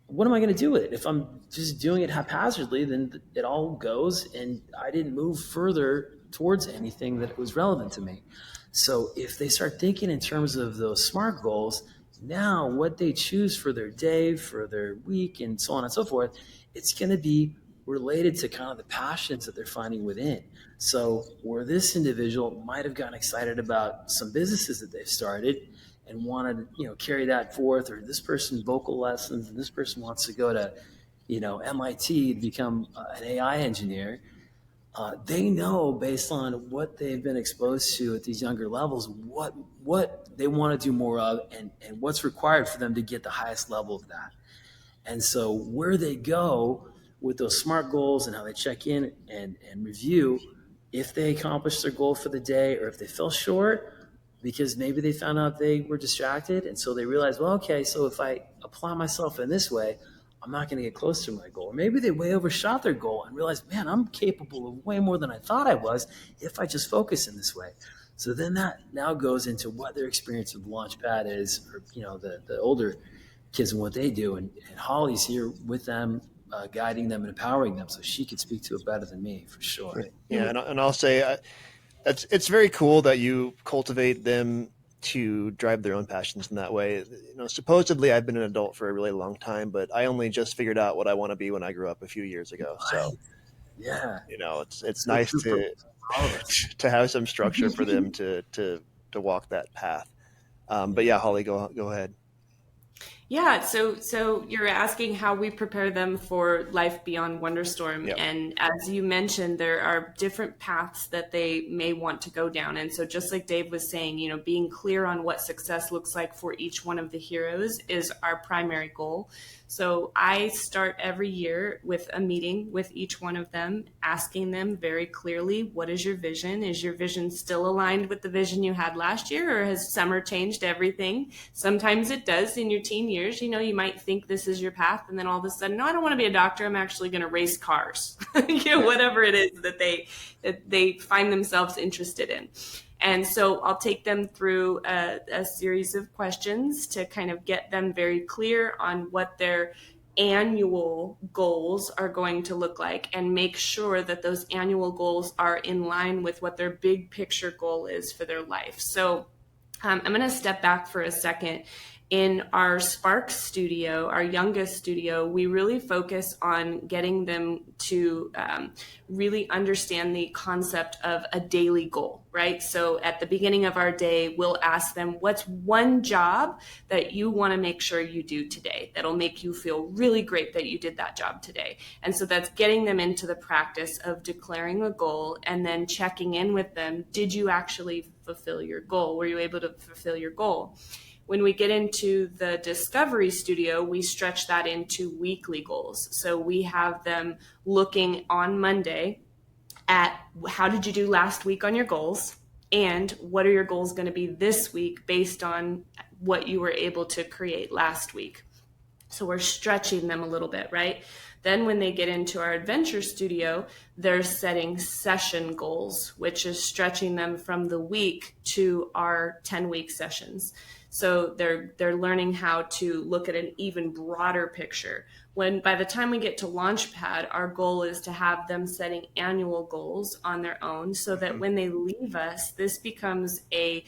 What am I going to do with it? If I'm just doing it haphazardly, then it all goes, and I didn't move further towards anything that was relevant to me. So if they start thinking in terms of those SMART goals, now what they choose for their day, for their week, and so on and so forth, it's going to be related to kind of the passions that they're finding within. So where this individual might have gotten excited about some businesses that they've started and wanted to, carry that forth, or this person vocal lessons, and this person wants to go to, MIT to become an AI engineer. They know based on what they've been exposed to at these younger levels, what they want to do more of and what's required for them to get the highest level of that. And so where they go with those SMART goals and how they check in and review if they accomplished their goal for the day, or if they fell short because maybe they found out they were distracted. And so they realized, well, okay, so if I apply myself in this way, I'm not going to get close to my goal. Or maybe they way overshot their goal and realized, man, I'm capable of way more than I thought I was if I just focus in this way. So then that now goes into what their experience with Launchpad is, or, the older kids and what they do. And Holly's here with them, guiding them and empowering them, so she could speak to it better than me, for sure. Yeah, and I'll say it's very cool that you cultivate them to drive their own passions in that way. Supposedly I've been an adult for a really long time, but I only just figured out what I want to be when I grew up a few years ago. So yeah, it's nice to have some structure for them to walk that path. But yeah, Holly, go ahead. Yeah, so you're asking how we prepare them for life beyond Wonderstorm. Yep. And as you mentioned, there are different paths that they may want to go down. And so just like Dave was saying, being clear on what success looks like for each one of the heroes is our primary goal. So I start every year with a meeting with each one of them, asking them very clearly, what is your vision? Is your vision still aligned with the vision you had last year, or has summer changed everything? Sometimes it does in your teen years. You might think this is your path, and then all of a sudden, no, I don't want to be a doctor. I'm actually going to race cars, whatever it is that they find themselves interested in. And so I'll take them through a series of questions to kind of get them very clear on what their annual goals are going to look like, and make sure that those annual goals are in line with what their big picture goal is for their life. So I'm going to step back for a second In our Spark studio, our youngest studio, we really focus on getting them to really understand the concept of a daily goal, right? So at the beginning of our day, we'll ask them, what's one job that you want to make sure you do today that'll make you feel really great that you did that job today? And so that's getting them into the practice of declaring a goal and then checking in with them. Did you actually fulfill your goal? Were you able to fulfill your goal? When we get into the Discovery Studio, we stretch that into weekly goals. So we have them looking on Monday at how did you do last week on your goals, and what are your goals going to be this week based on what you were able to create last week. So we're stretching them a little bit, right? Then when they get into our Adventure Studio, they're setting session goals, which is stretching them from the week to our 10-week sessions. So they're learning how to look at an even broader picture. When by the time we get to Launchpad, our goal is to have them setting annual goals on their own so that when they leave us, this becomes a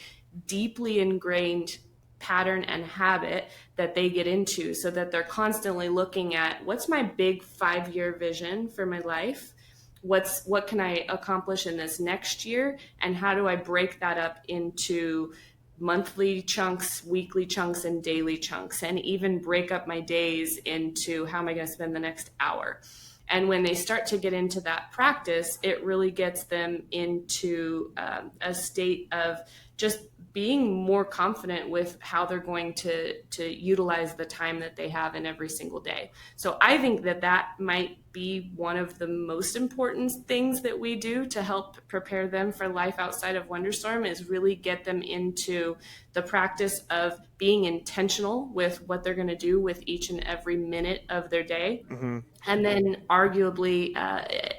deeply ingrained pattern and habit that they get into, so that they're constantly looking at what's my big 5-year vision for my life? What can I accomplish in this next year? And how do I break that up into monthly chunks, weekly chunks, and daily chunks, and even break up my days into how am I going to spend the next hour? And when they start to get into that practice, it really gets them into a state of just being more confident with how they're going to utilize the time that they have in every single day. So I think that might be one of the most important things that we do to help prepare them for life outside of Wonderstorm, is really get them into the practice of being intentional with what they're going to do with each and every minute of their day. Mm-hmm. And then arguably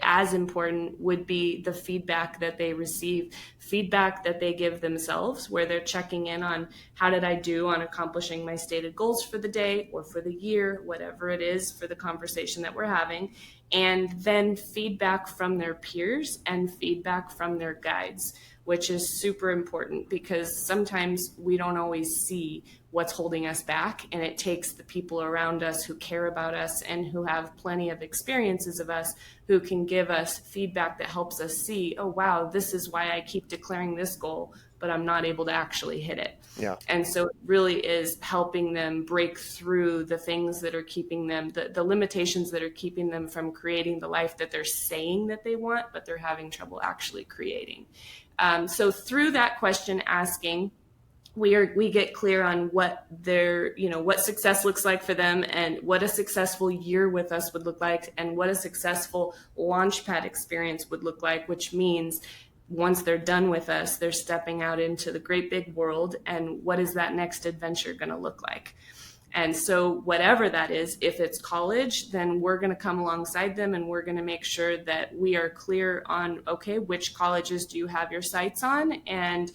as important would be the feedback that they receive, feedback that they give themselves, where they're checking in on how did I do on accomplishing my stated goals for the day or for the year, whatever it is for the conversation that we're having. And then feedback from their peers and feedback from their guides, which is super important because sometimes we don't always see what's holding us back. And it takes the people around us who care about us and who have plenty of experiences of us who can give us feedback that helps us see, oh, wow, this is why I keep declaring this goal, but I'm not able to actually hit it. Yeah. And so it really is helping them break through the things that are keeping them, the limitations that are keeping them from creating the life that they're saying that they want, but they're having trouble actually creating. So through that question asking, we get clear on what what success looks like for them and what a successful year with us would look like and what a successful Launchpad experience would look like, which means once they're done with us, they're stepping out into the great big world. And what is that next adventure going to look like? And so whatever that is, if it's college, then we're going to come alongside them and we're going to make sure that we are clear on, okay, which colleges do you have your sights on? And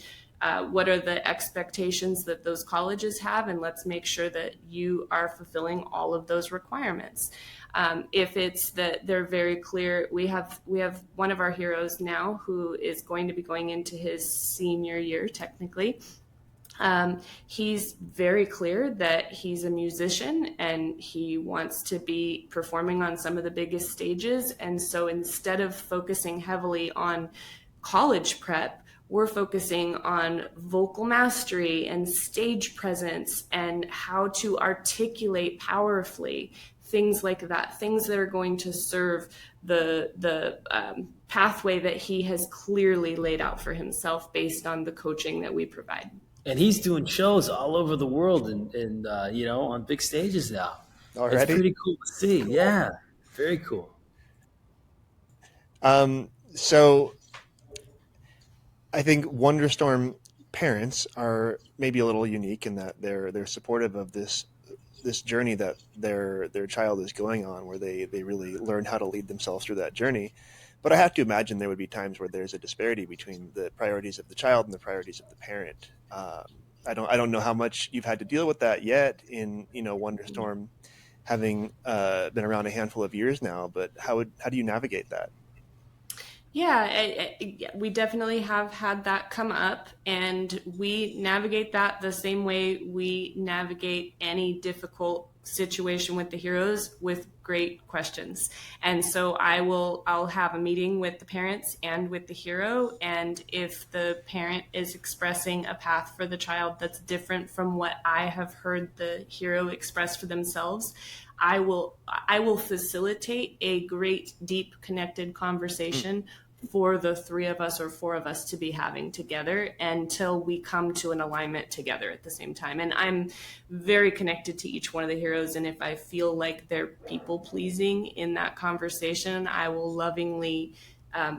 what are the expectations that those colleges have? And let's make sure that you are fulfilling all of those requirements. If it's that they're very clear, we have one of our heroes now who is going to be going into his senior year, technically. He's very clear that he's a musician and he wants to be performing on some of the biggest stages. And so instead of focusing heavily on college prep, we're focusing on vocal mastery and stage presence and how to articulate powerfully, things like that, things that are going to serve the pathway that he has clearly laid out for himself based on the coaching that we provide. And he's doing shows all over the world and on big stages now. Already? It's pretty cool to see. Cool. Yeah, very cool. So I think Wonderstorm parents are maybe a little unique in that they're supportive of this journey that their child is going on, where they really learn how to lead themselves through that journey. But I have to imagine there would be times where there's a disparity between the priorities of the child and the priorities of the parent. I don't know how much you've had to deal with that yet in Wonderstorm, having been around a handful of years now. But how do you navigate that? Yeah, we definitely have had that come up, and we navigate that the same way we navigate any difficult situation with the heroes, with great questions. And so I'll have a meeting with the parents and with the hero, and if the parent is expressing a path for the child that's different from what I have heard the hero express for themselves, I will facilitate a great, deep, connected conversation for the three of us or four of us to be having together until we come to an alignment together at the same time. And I'm very connected to each one of the heroes. And if I feel like they're people pleasing in that conversation, I will lovingly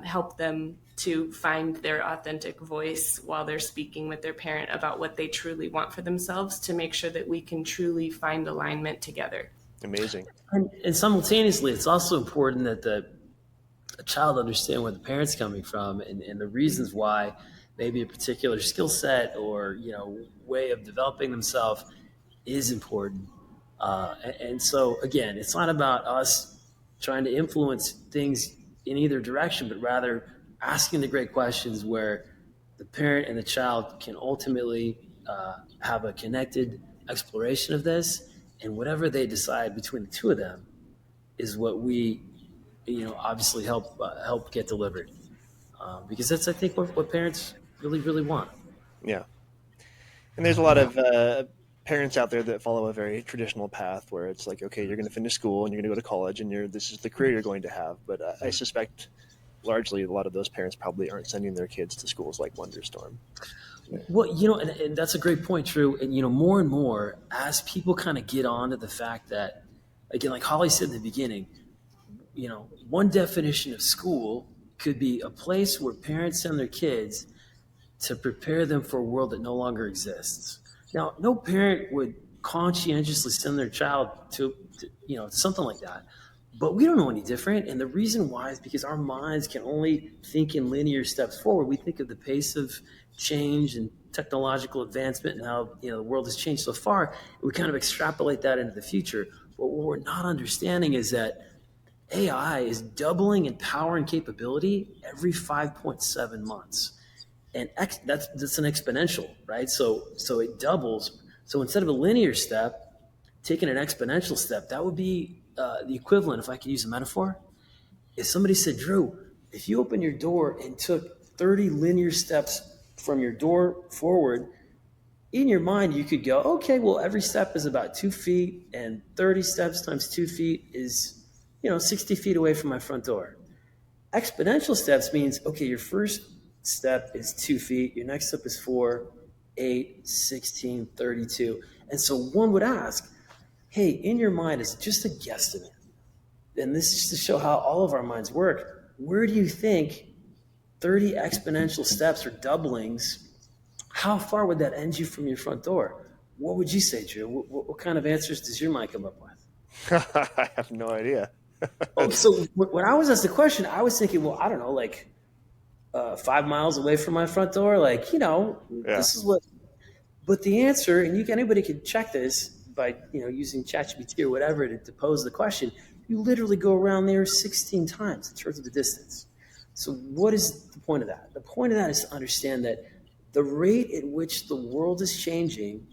help them to find their authentic voice while they're speaking with their parent about what they truly want for themselves, to make sure that we can truly find alignment together. Amazing. And simultaneously, it's also important that a child understand where the parent's coming from and the reasons why maybe a particular skill set or, way of developing themselves is important. And so, again, it's not about us trying to influence things in either direction, but rather asking the great questions where the parent and the child can ultimately have a connected exploration of this. And whatever they decide between the two of them is what we obviously help get delivered, because that's, I think, what parents really, really want. Yeah. And there's a lot of parents out there that follow a very traditional path where it's like, okay, you're going to finish school and you're going to go to college and this is the career you're going to have. But I suspect largely a lot of those parents probably aren't sending their kids to schools like Wonderstorm. Well, and that's a great point, Drew. And, more and more as people kind of get on to the fact that, again, like Holly said in the beginning, one definition of school could be a place where parents send their kids to prepare them for a world that no longer exists. Now, no parent would conscientiously send their child to something like that, but we don't know any different. And the reason why is because our minds can only think in linear steps forward. We think of the pace of change and technological advancement and how the world has changed so far. And we kind of extrapolate that into the future. But what we're not understanding is that AI is doubling in power and capability every 5.7 months. And that's an exponential, right? So it doubles. So instead of a linear step, taking an exponential step, that would be the equivalent, if I could use a metaphor. If somebody said, Drew, if you open your door and took 30 linear steps from your door forward, in your mind, you could go, okay, well, every step is about 2 feet, and 30 steps times 2 feet is 60 feet away from my front door. Exponential steps means, okay, your first step is 2 feet, your next step is 4, 8, 16, 32. And so one would ask, hey, in your mind, is just a guesstimate, and this is to show how all of our minds work, where do you think 30 exponential steps or doublings, how far would that end you from your front door? What would you say, Drew? What kind of answers does your mind come up with? I have no idea. So when I was asked the question, I was thinking, well, I don't know, like 5 miles away from my front door, This is what. But the answer, and anybody can check this by using ChatGPT or whatever to pose the question. You literally go around there 16 times in terms of the distance. So what is the point of that? The point of that is to understand that the rate at which the world is changing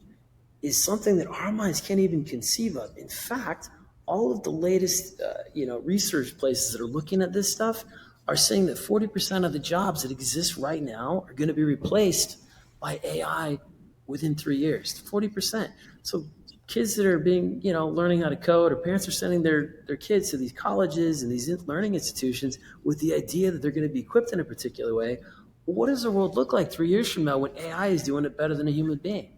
is something that our minds can't even conceive of. In fact, all of the latest, research places that are looking at this stuff are saying that 40% of the jobs that exist right now are going to be replaced by AI within 3 years. 40%. So kids that are being, learning how to code, or parents are sending their kids to these colleges and these learning institutions with the idea that they're going to be equipped in a particular way. What does the world look like 3 years from now when AI is doing it better than a human being?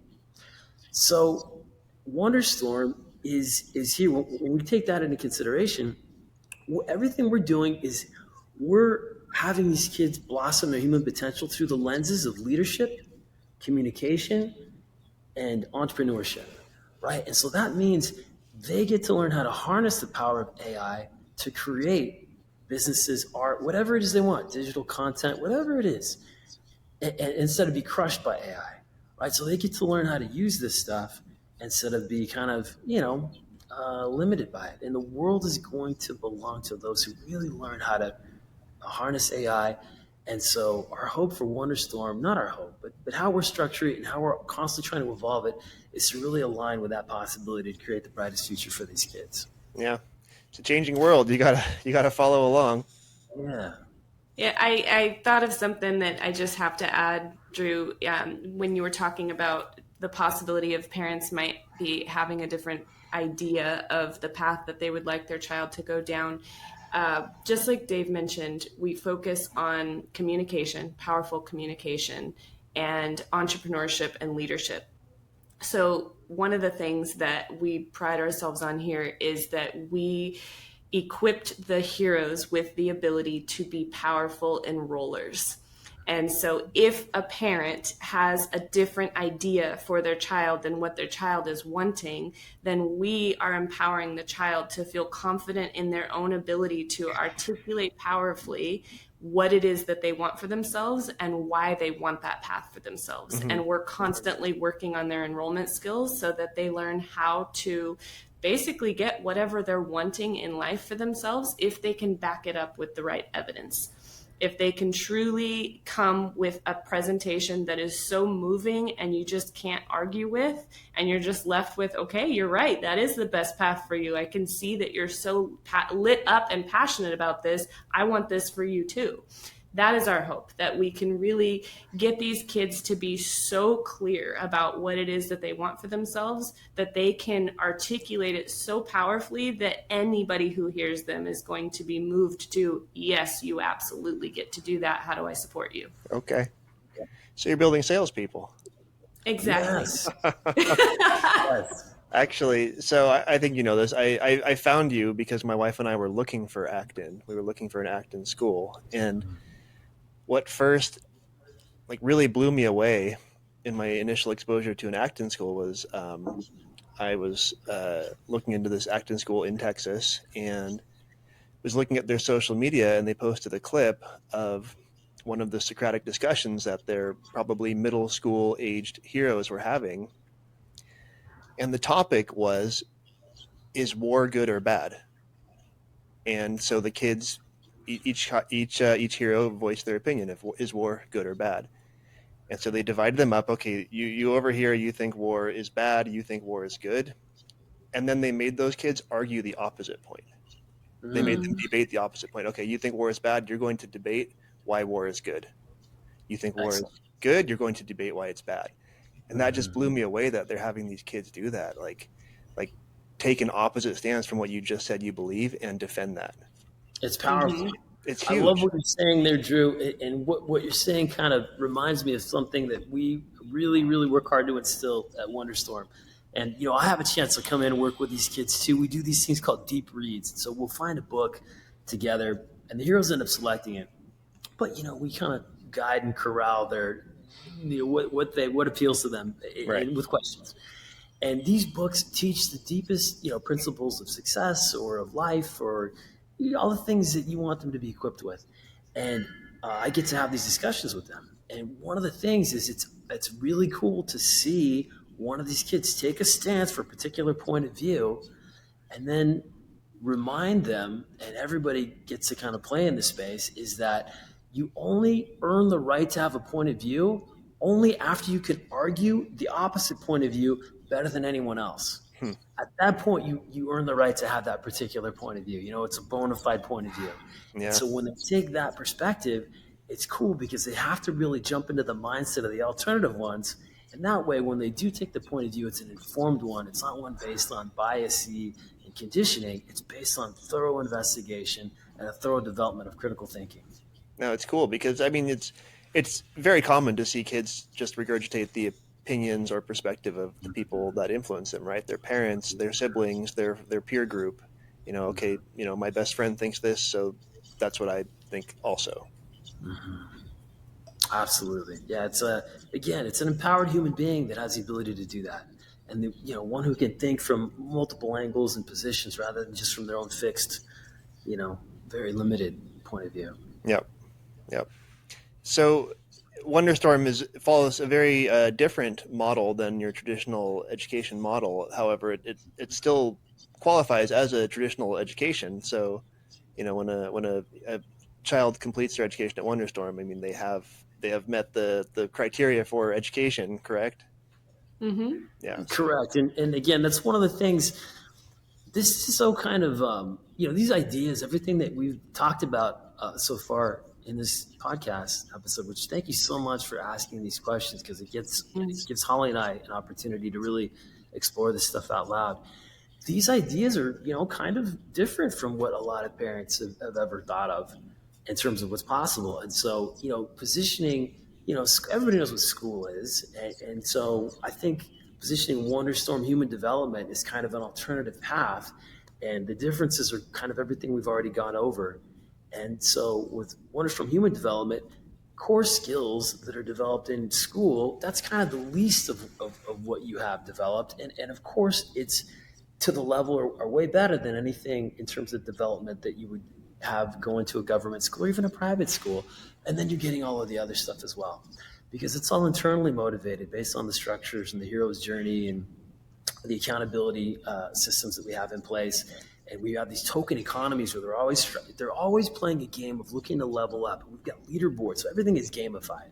So Wonderstorm is here. When we take that into consideration, everything we're doing is we're having these kids blossom their human potential through the lenses of leadership, communication, and entrepreneurship, right? And so that means they get to learn how to harness the power of AI to create businesses, art, whatever it is they want, digital content, whatever it is, and instead of be crushed by AI, right? So they get to learn how to use this stuff instead of be kind of, limited by it. And the world is going to belong to those who really learn how to harness AI. And so our hope for Wonderstorm, not our hope, but how we're structuring it and how we're constantly trying to evolve it, is to really align with that possibility to create the brightest future for these kids. Yeah. It's a changing world. You gotta follow along. Yeah. Yeah, I thought of something that I just have to add, Drew, when you were talking about the possibility of parents might be having a different idea of the path that they would like their child to go down. Just like Dave mentioned, we focus on communication, powerful communication, and entrepreneurship and leadership. So one of the things that we pride ourselves on here is that we equipped the heroes with the ability to be powerful enrollers. And so if a parent has a different idea for their child than what their child is wanting, then we are empowering the child to feel confident in their own ability to articulate powerfully what it is that they want for themselves and why they want that path for themselves. Mm-hmm. And we're constantly working on their enrollment skills so that they learn how to basically get whatever they're wanting in life for themselves if they can back it up with the right evidence. If they can truly come with a presentation that is so moving and you just can't argue with, and you're just left with, okay, you're right, that is the best path for you. I can see that you're so lit up and passionate about this. I want this for you too. That is our hope, that we can really get these kids to be so clear about what it is that they want for themselves, that they can articulate it so powerfully that anybody who hears them is going to be moved to, yes, you absolutely get to do that. How do I support you? Okay. So you're building salespeople. Exactly. Yes. Actually, so I think you know this. I found you because my wife and I were looking for Acton. We were looking for an Acton school. And what first really blew me away in my initial exposure to an Acton school was I was looking into this Acton school in Texas and was looking at their social media, and they posted a clip of one of the Socratic discussions that their probably middle school aged heroes were having. And the topic was, is war good or bad? And so the kids, each hero voiced their opinion of, is war good or bad? And so they divided them up. Okay, you over here, you think war is bad, you think war is good. And then they made those kids argue the opposite point. They made them debate the opposite point. Okay, you think war is bad, you're going to debate why war is good. You think war is good, you're going to debate why it's bad. And that just blew me away that they're having these kids do that. Like take an opposite stance from what you just said you believe and defend that. It's powerful. Mm-hmm. It's huge. I love what you're saying there, Drew. And what you're saying kind of reminds me of something that we really, really work hard to instill at Wonderstorm. And, I have a chance to come in and work with these kids too. We do these things called deep reads. So we'll find a book together and the heroes end up selecting it. But, we kind of guide and corral their, what appeals to them with questions. And these books teach the deepest, principles of success or of life or all the things that you want them to be equipped with. And I get to have these discussions with them. And one of the things is it's really cool to see one of these kids take a stance for a particular point of view and then remind them, and everybody gets to kind of play in this space, is that you only earn the right to have a point of view only after you can argue the opposite point of view better than anyone else. At that point, you earn the right to have that particular point of view. It's a bona fide point of view. Yeah. So when they take that perspective, it's cool because they have to really jump into the mindset of the alternative ones. And that way, when they do take the point of view, it's an informed one. It's not one based on bias and conditioning. It's based on thorough investigation and a thorough development of critical thinking. No, it's cool because, it's very common to see kids just regurgitate the opinions or perspective of the people that influence them, right? Their parents, their siblings, their peer group. My best friend thinks this, so that's what I think also. Mm-hmm. Absolutely. Yeah, it's an empowered human being that has the ability to do that. And one who can think from multiple angles and positions rather than just from their own fixed, very limited point of view. Yep. So Wonderstorm follows a very different model than your traditional education model. However, it still qualifies as a traditional education. So, when a child completes their education at Wonderstorm, I mean, they have met the criteria for education, correct? Mm-hmm. Yeah. Correct. And again, that's one of the things. This is so kind of, these ideas, everything that we've talked about so far in this podcast episode, which thank you so much for asking these questions, because it gives Holly and I an opportunity to really explore this stuff out loud. These ideas are, kind of different from what a lot of parents have ever thought of in terms of what's possible. And so, positioning, everybody knows what school is. And so I think positioning Wonderstorm Human Development is kind of an alternative path. And the differences are kind of everything we've already gone over. And so with Wonderstorm Human Development, core skills that are developed in school, that's kind of the least of what you have developed. And of course, it's to the level or way better than anything in terms of development that you would have going to a government school or even a private school. And then you're getting all of the other stuff as well, because it's all internally motivated based on the structures and the hero's journey and the accountability systems that we have in place. And we have these token economies where they're always playing a game of looking to level up. We've got leaderboards, so everything is gamified,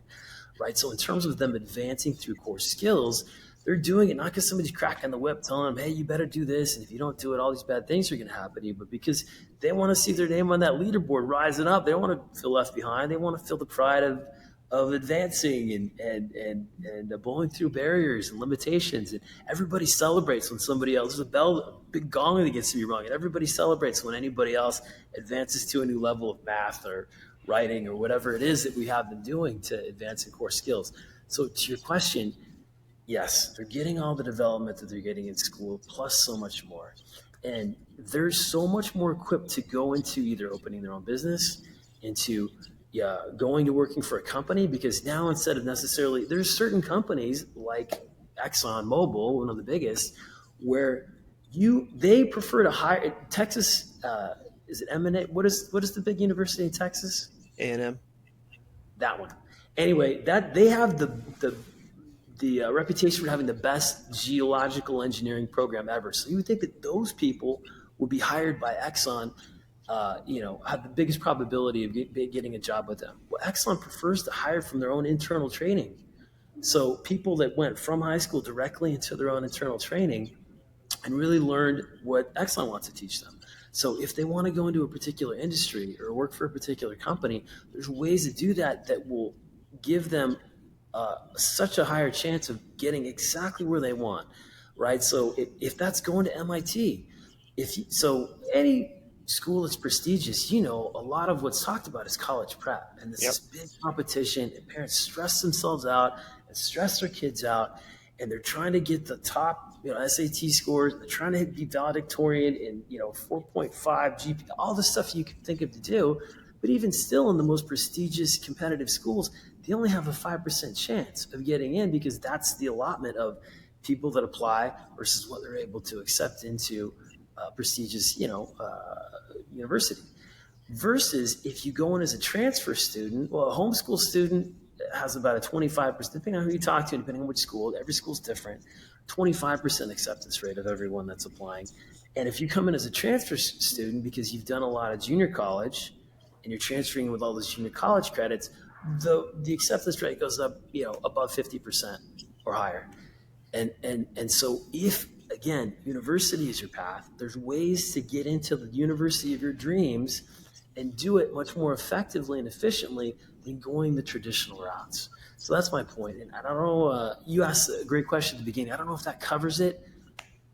right? So in terms of them advancing through core skills, they're doing it not because somebody's cracking the whip telling them, hey, you better do this, and if you don't do it, all these bad things are going to happen to you, but because they want to see their name on that leaderboard rising up. They don't want to feel left behind. They want to feel the pride of advancing and blowing through barriers and limitations. And everybody celebrates when somebody else, there's a big gong that gets to be rung, and everybody celebrates when anybody else advances to a new level of math or writing or whatever it is that we have them doing to advance in core skills. So to your question, yes, they're getting all the development that they're getting in school, plus so much more. And they're so much more equipped to go into either opening their own business, into going to working for a company, because now instead of necessarily, there's certain companies like Exxon Mobil, one of the biggest, where they prefer to hire Texas. Is it M&A? What is the big university in Texas? A&M. That one. Anyway, that they have the reputation for having the best geological engineering program ever. So you would think that those people would be hired by Exxon, have the biggest probability of getting a job with them. Well, Exxon prefers to hire from their own internal training. So people that went from high school directly into their own internal training and really learned what Exxon wants to teach them. So if they want to go into a particular industry or work for a particular company, there's ways to do that will give them such a higher chance of getting exactly where they want, right? So if that's going to MIT, any school that's prestigious, a lot of what's talked about is college prep, and this is big competition, and parents stress themselves out and stress their kids out, and they're trying to get the top, SAT scores. They're trying to be valedictorian in 4.5 GPA, all the stuff you can think of to do. But even still, in the most prestigious competitive schools, they only have a 5% chance of getting in, because that's the allotment of people that apply versus what they're able to accept into prestigious, university. Versus if you go in as a transfer student, well, a homeschool student has about a 25%, depending on who you talk to, depending on which school, every school's different, 25% acceptance rate of everyone that's applying. And if you come in as a transfer student because you've done a lot of junior college and you're transferring with all those junior college credits, the acceptance rate goes up, above 50% or higher. And so if, again, university is your path, there's ways to get into the university of your dreams and do it much more effectively and efficiently than going the traditional routes. So that's my point. And I don't know, you asked a great question at the beginning. I don't know if that covers it,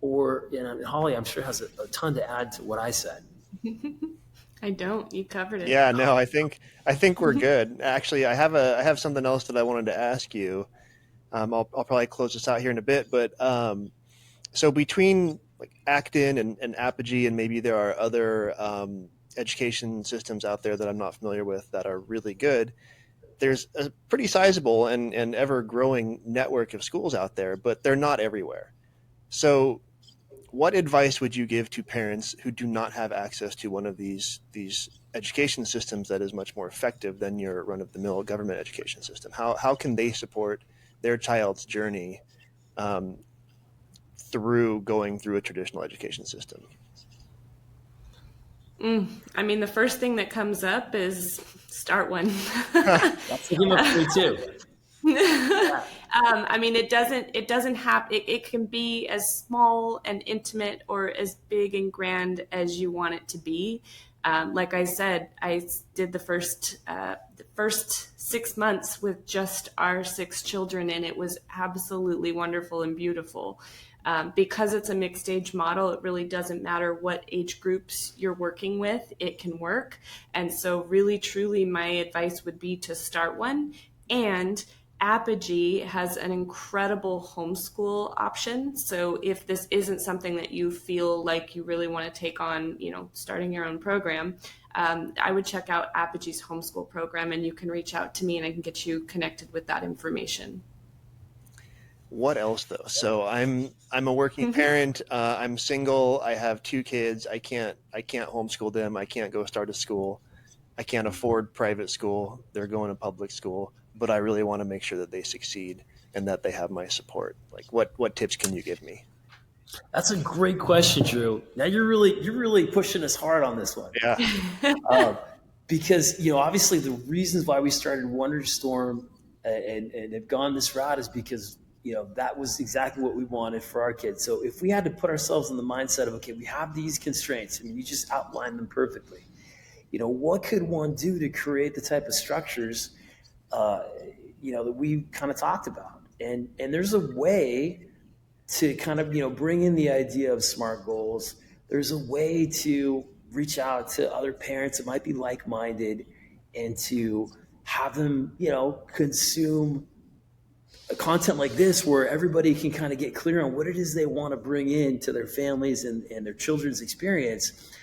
or Holly, I'm sure, has a ton to add to what I said. I don't. You covered it. Yeah, no, I think we're good. Actually, I have something else that I wanted to ask you. I'll probably close this out here in a bit, but so between like Acton and apogee, and maybe there are other education systems out there that I'm not familiar with that are really good, there's a pretty sizable and ever-growing network of schools out there, but they're not everywhere. So what advice would you give to parents who do not have access to one of these education systems that is much more effective than your run-of-the-mill government education system? How can they support their child's journey through going through a traditional education system? I mean, the first thing that comes up is start one. That's the game up for me too. I mean, it doesn't have, it can be as small and intimate or as big and grand as you want it to be. Like I said, I did the first 6 months with just our 6 children, and it was absolutely wonderful and beautiful. Because it's a mixed age model, it really doesn't matter what age groups you're working with, it can work. And so really, truly, my advice would be to start one. And Apogee has an incredible homeschool option. So if this isn't something that you feel like you really want to take on, starting your own program, I would check out Apogee's homeschool program, and you can reach out to me and I can get you connected with that information. What else though? So I'm a working parent. I'm single. I have 2 kids. I can't homeschool them. I can't go start a school. I can't afford private school. They're going to public school, but I really want to make sure that they succeed and that they have my support. Like what tips can you give me? That's a great question, Drew. Now you're really pushing us hard on this one. Yeah. Because, obviously the reasons why we started Wonderstorm and have gone this route is because, that was exactly what we wanted for our kids. So if we had to put ourselves in the mindset of, okay, we have these constraints, I mean, you just outlined them perfectly. What could one do to create the type of structures, that we kind of talked about? And there's a way to kind of, bring in the idea of SMART goals. There's a way to reach out to other parents that might be like-minded and to have them, consume content like this where everybody can kind of get clear on what it is they want to bring in to their families and their children's experience.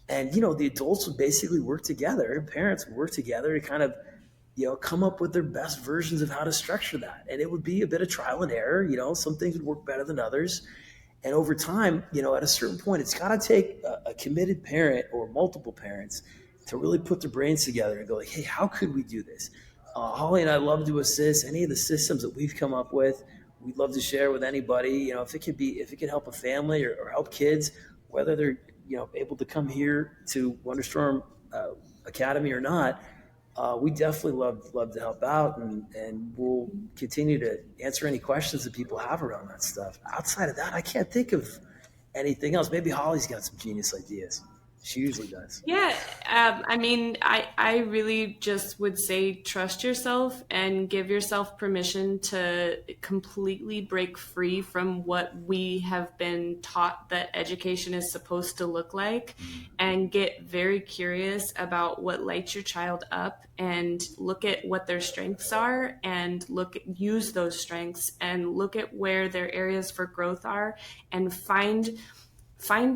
And, the adults would basically work together, parents would work together to kind of, come up with their best versions of how to structure that. And it would be a bit of trial and error. Some things would work better than others. And over time, at a certain point, it's got to take a committed parent or multiple parents to really put their brains together and go like, hey, how could we do this? Holly and I love to assist any of the systems that we've come up with. We'd love to share with anybody, if it could help a family or help kids, whether they're, able to come here to Wonderstorm Academy or not. We definitely love to help out, and we'll continue to answer any questions that people have around that stuff. Outside of that, I can't think of anything else. Maybe Holly's got some genius ideas. She usually does. Yeah. I mean, I really just would say trust yourself and give yourself permission to completely break free from what we have been taught that education is supposed to look like, and get very curious about what lights your child up, and look at what their strengths are and use those strengths and look at where their areas for growth are, and find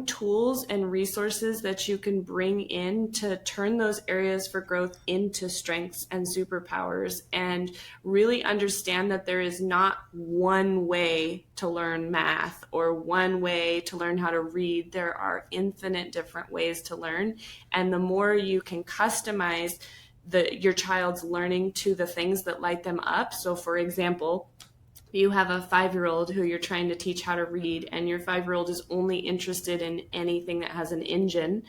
tools and resources that you can bring in to turn those areas for growth into strengths and superpowers, and really understand that there is not one way to learn math or one way to learn how to read. There are infinite different ways to learn. And the more you can customize your child's learning to the things that light them up. So for example, you have a 5-year-old who you're trying to teach how to read, and your 5-year-old is only interested in anything that has an engine.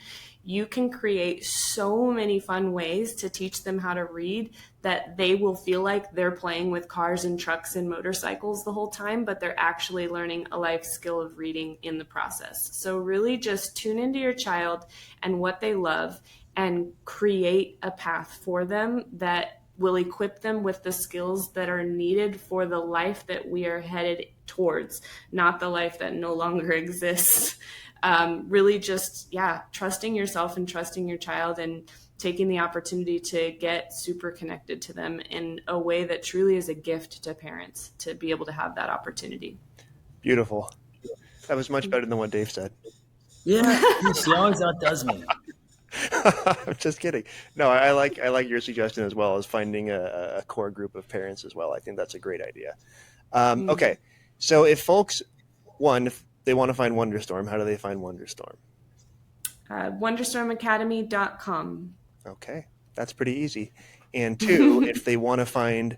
You can create so many fun ways to teach them how to read that they will feel like they're playing with cars and trucks and motorcycles the whole time, but they're actually learning a life skill of reading in the process. So really just tune into your child and what they love, and create a path for them that will equip them with the skills that are needed for the life that we are headed towards, not the life that no longer exists. Really just, trusting yourself and trusting your child, and taking the opportunity to get super connected to them in a way that truly is a gift to parents to be able to have that opportunity. Beautiful. That was much better than what Dave said. Yeah, she always outdoes me. I'm just kidding. No, I like your suggestion as well, as finding a core group of parents as well. I think that's a great idea. Okay, so if folks, if they want to find Wonderstorm, how do they find Wonderstorm? Wonderstormacademy.com. Okay, that's pretty easy. And 2, if they want to find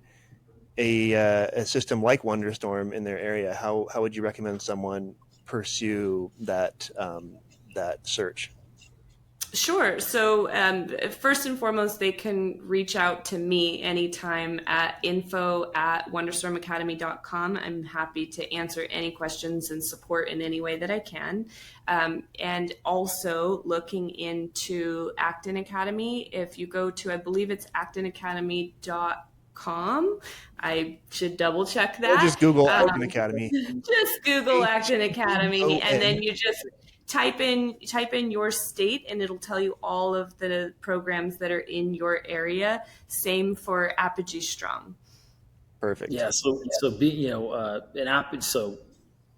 a system like Wonderstorm in their area, how would you recommend someone pursue that search? Sure. So first and foremost, they can reach out to me anytime at info@wonderstormacademy.com. I'm happy to answer any questions and support in any way that I can. And also looking into Acton Academy. If you go to, I believe it's actonacademy.com. I should double check that. Or just Google Acton Academy. Just Google Acton Academy, and then you just type in your state, and it'll tell you all of the programs that are in your area. Same for Apogee Strong. Perfect. Yeah. So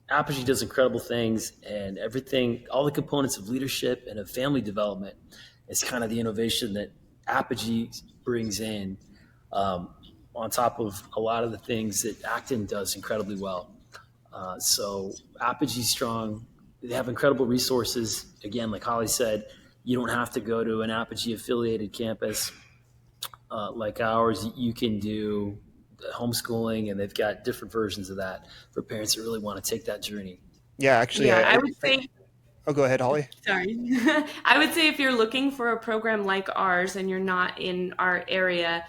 Apogee does incredible things, and everything, all the components of leadership and of family development is kind of the innovation that Apogee brings in, on top of a lot of the things that Acton does incredibly well. So Apogee Strong, they have incredible resources. Again, like Holly said, you don't have to go to an Apogee affiliated campus like ours. You can do homeschooling, and they've got different versions of that for parents that really want to take that journey. Yeah, actually, I would say. Oh, go ahead, Holly. Sorry. I would say if you're looking for a program like ours and you're not in our area,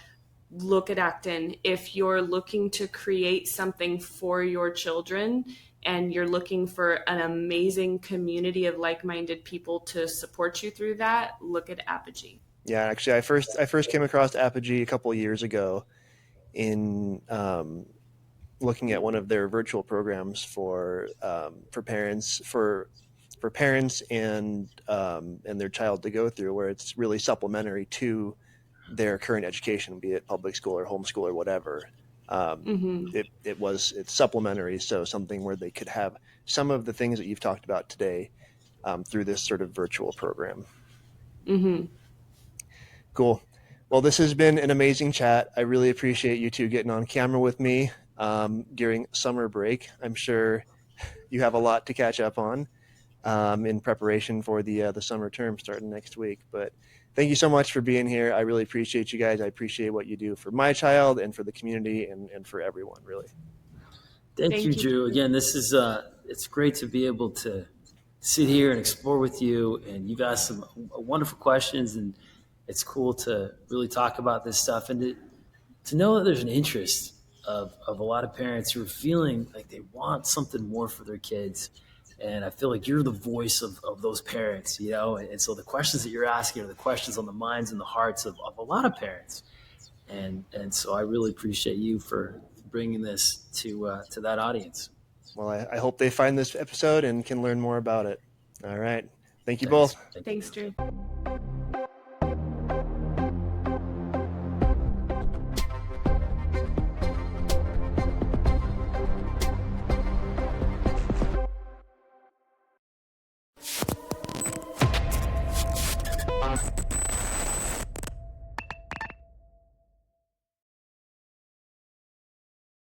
look at Acton. If you're looking to create something for your children and you're looking for an amazing community of like-minded people to support you through that, look at Apogee. Yeah, actually, I first came across Apogee a couple of years ago in looking at one of their virtual programs for parents and their child to go through, where it's really supplementary to their current education, be it public school or homeschool or whatever. It's supplementary, so something where they could have some of the things that you've talked about today through this sort of virtual program. Mm-hmm. Cool. Well, this has been an amazing chat. I really appreciate you two getting on camera with me during summer break. I'm sure you have a lot to catch up on in preparation for the summer term starting next week. But thank you so much for being here. I really appreciate you guys. I appreciate what you do for my child and for the community and for everyone, really. Thank you, Drew. Again, this is it's great to be able to sit here and explore with you. And you've asked some wonderful questions, and it's cool to really talk about this stuff and to know that there's an interest of a lot of parents who are feeling like they want something more for their kids. And I feel like you're the voice of those parents, and so the questions that you're asking are the questions on the minds and the hearts of a lot of parents. And so I really appreciate you for bringing this to that audience. Well, I hope they find this episode and can learn more about it. All right. Thank you both. Thanks, Drew.